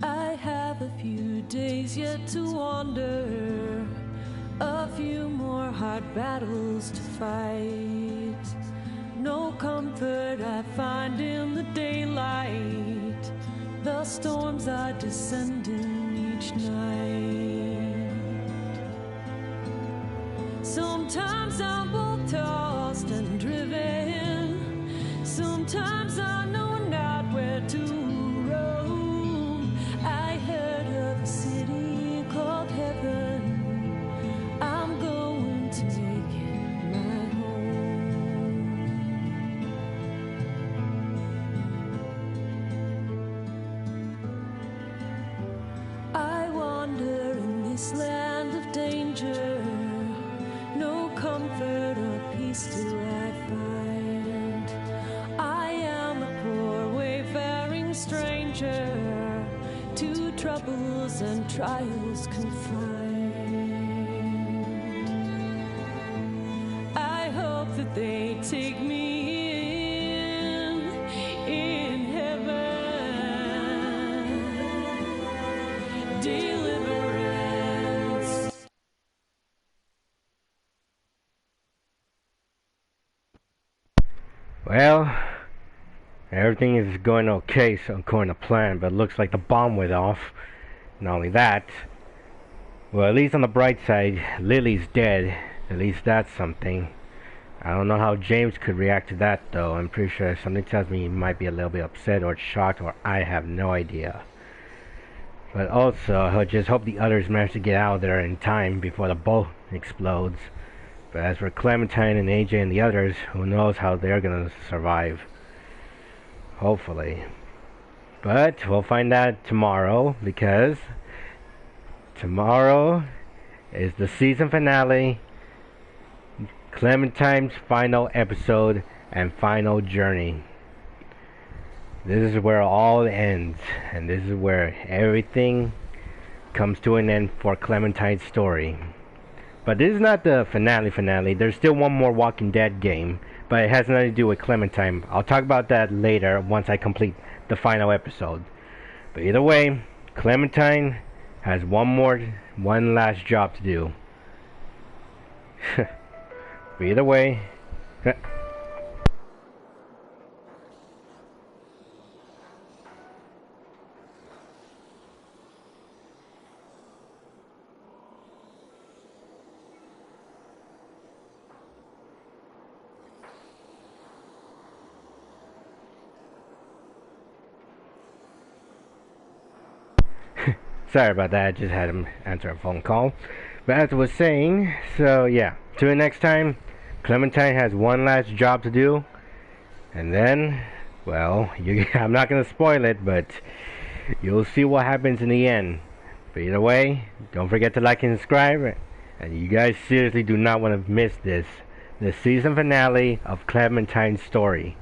I have a few days yet to wander, a few more hard battles to fight. No comfort I find in the daylight, the storms are descending each night. Sometimes I'm both tossed and driven, sometimes I know not where to roam. I heard of a city called heaven, I'm going to make it my home. I wander in this land of danger, no comfort or peace do I find. I am a poor wayfaring stranger, to troubles and trials confined. I hope that they take me in heaven. Deliverance. Well, everything is going okay, so according to plan, but it looks like the bomb went off. Not only that, well, at least on the bright side, Lily's dead. At least that's something. I don't know how James could react to that, though. I'm pretty sure something tells me he might be a little bit upset or shocked, or I have no idea. But also, I just hope the others manage to get out of there in time before the boat explodes. But as for Clementine and AJ and the others, who knows how they're gonna survive. Hopefully. But we'll find out tomorrow, because tomorrow is the season finale, Clementine's final episode and final journey. This is where all ends, and this is where everything comes to an end for Clementine's story. But this is not the finale. There's still one more Walking Dead game, but it has nothing to do with Clementine. I'll talk about that later once I complete the final episode. But either way, Clementine has one last job to do. But either way, Sorry about that, I just had him answer a phone call. But as I was saying, so yeah, till next time, Clementine has one last job to do. And then, well, I'm not going to spoil it, but you'll see what happens in the end. But either way, don't forget to like and subscribe. And you guys seriously do not want to miss the season finale of Clementine's story.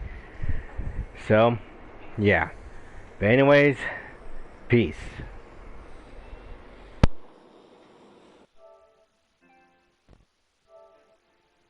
So, yeah. But anyways, peace.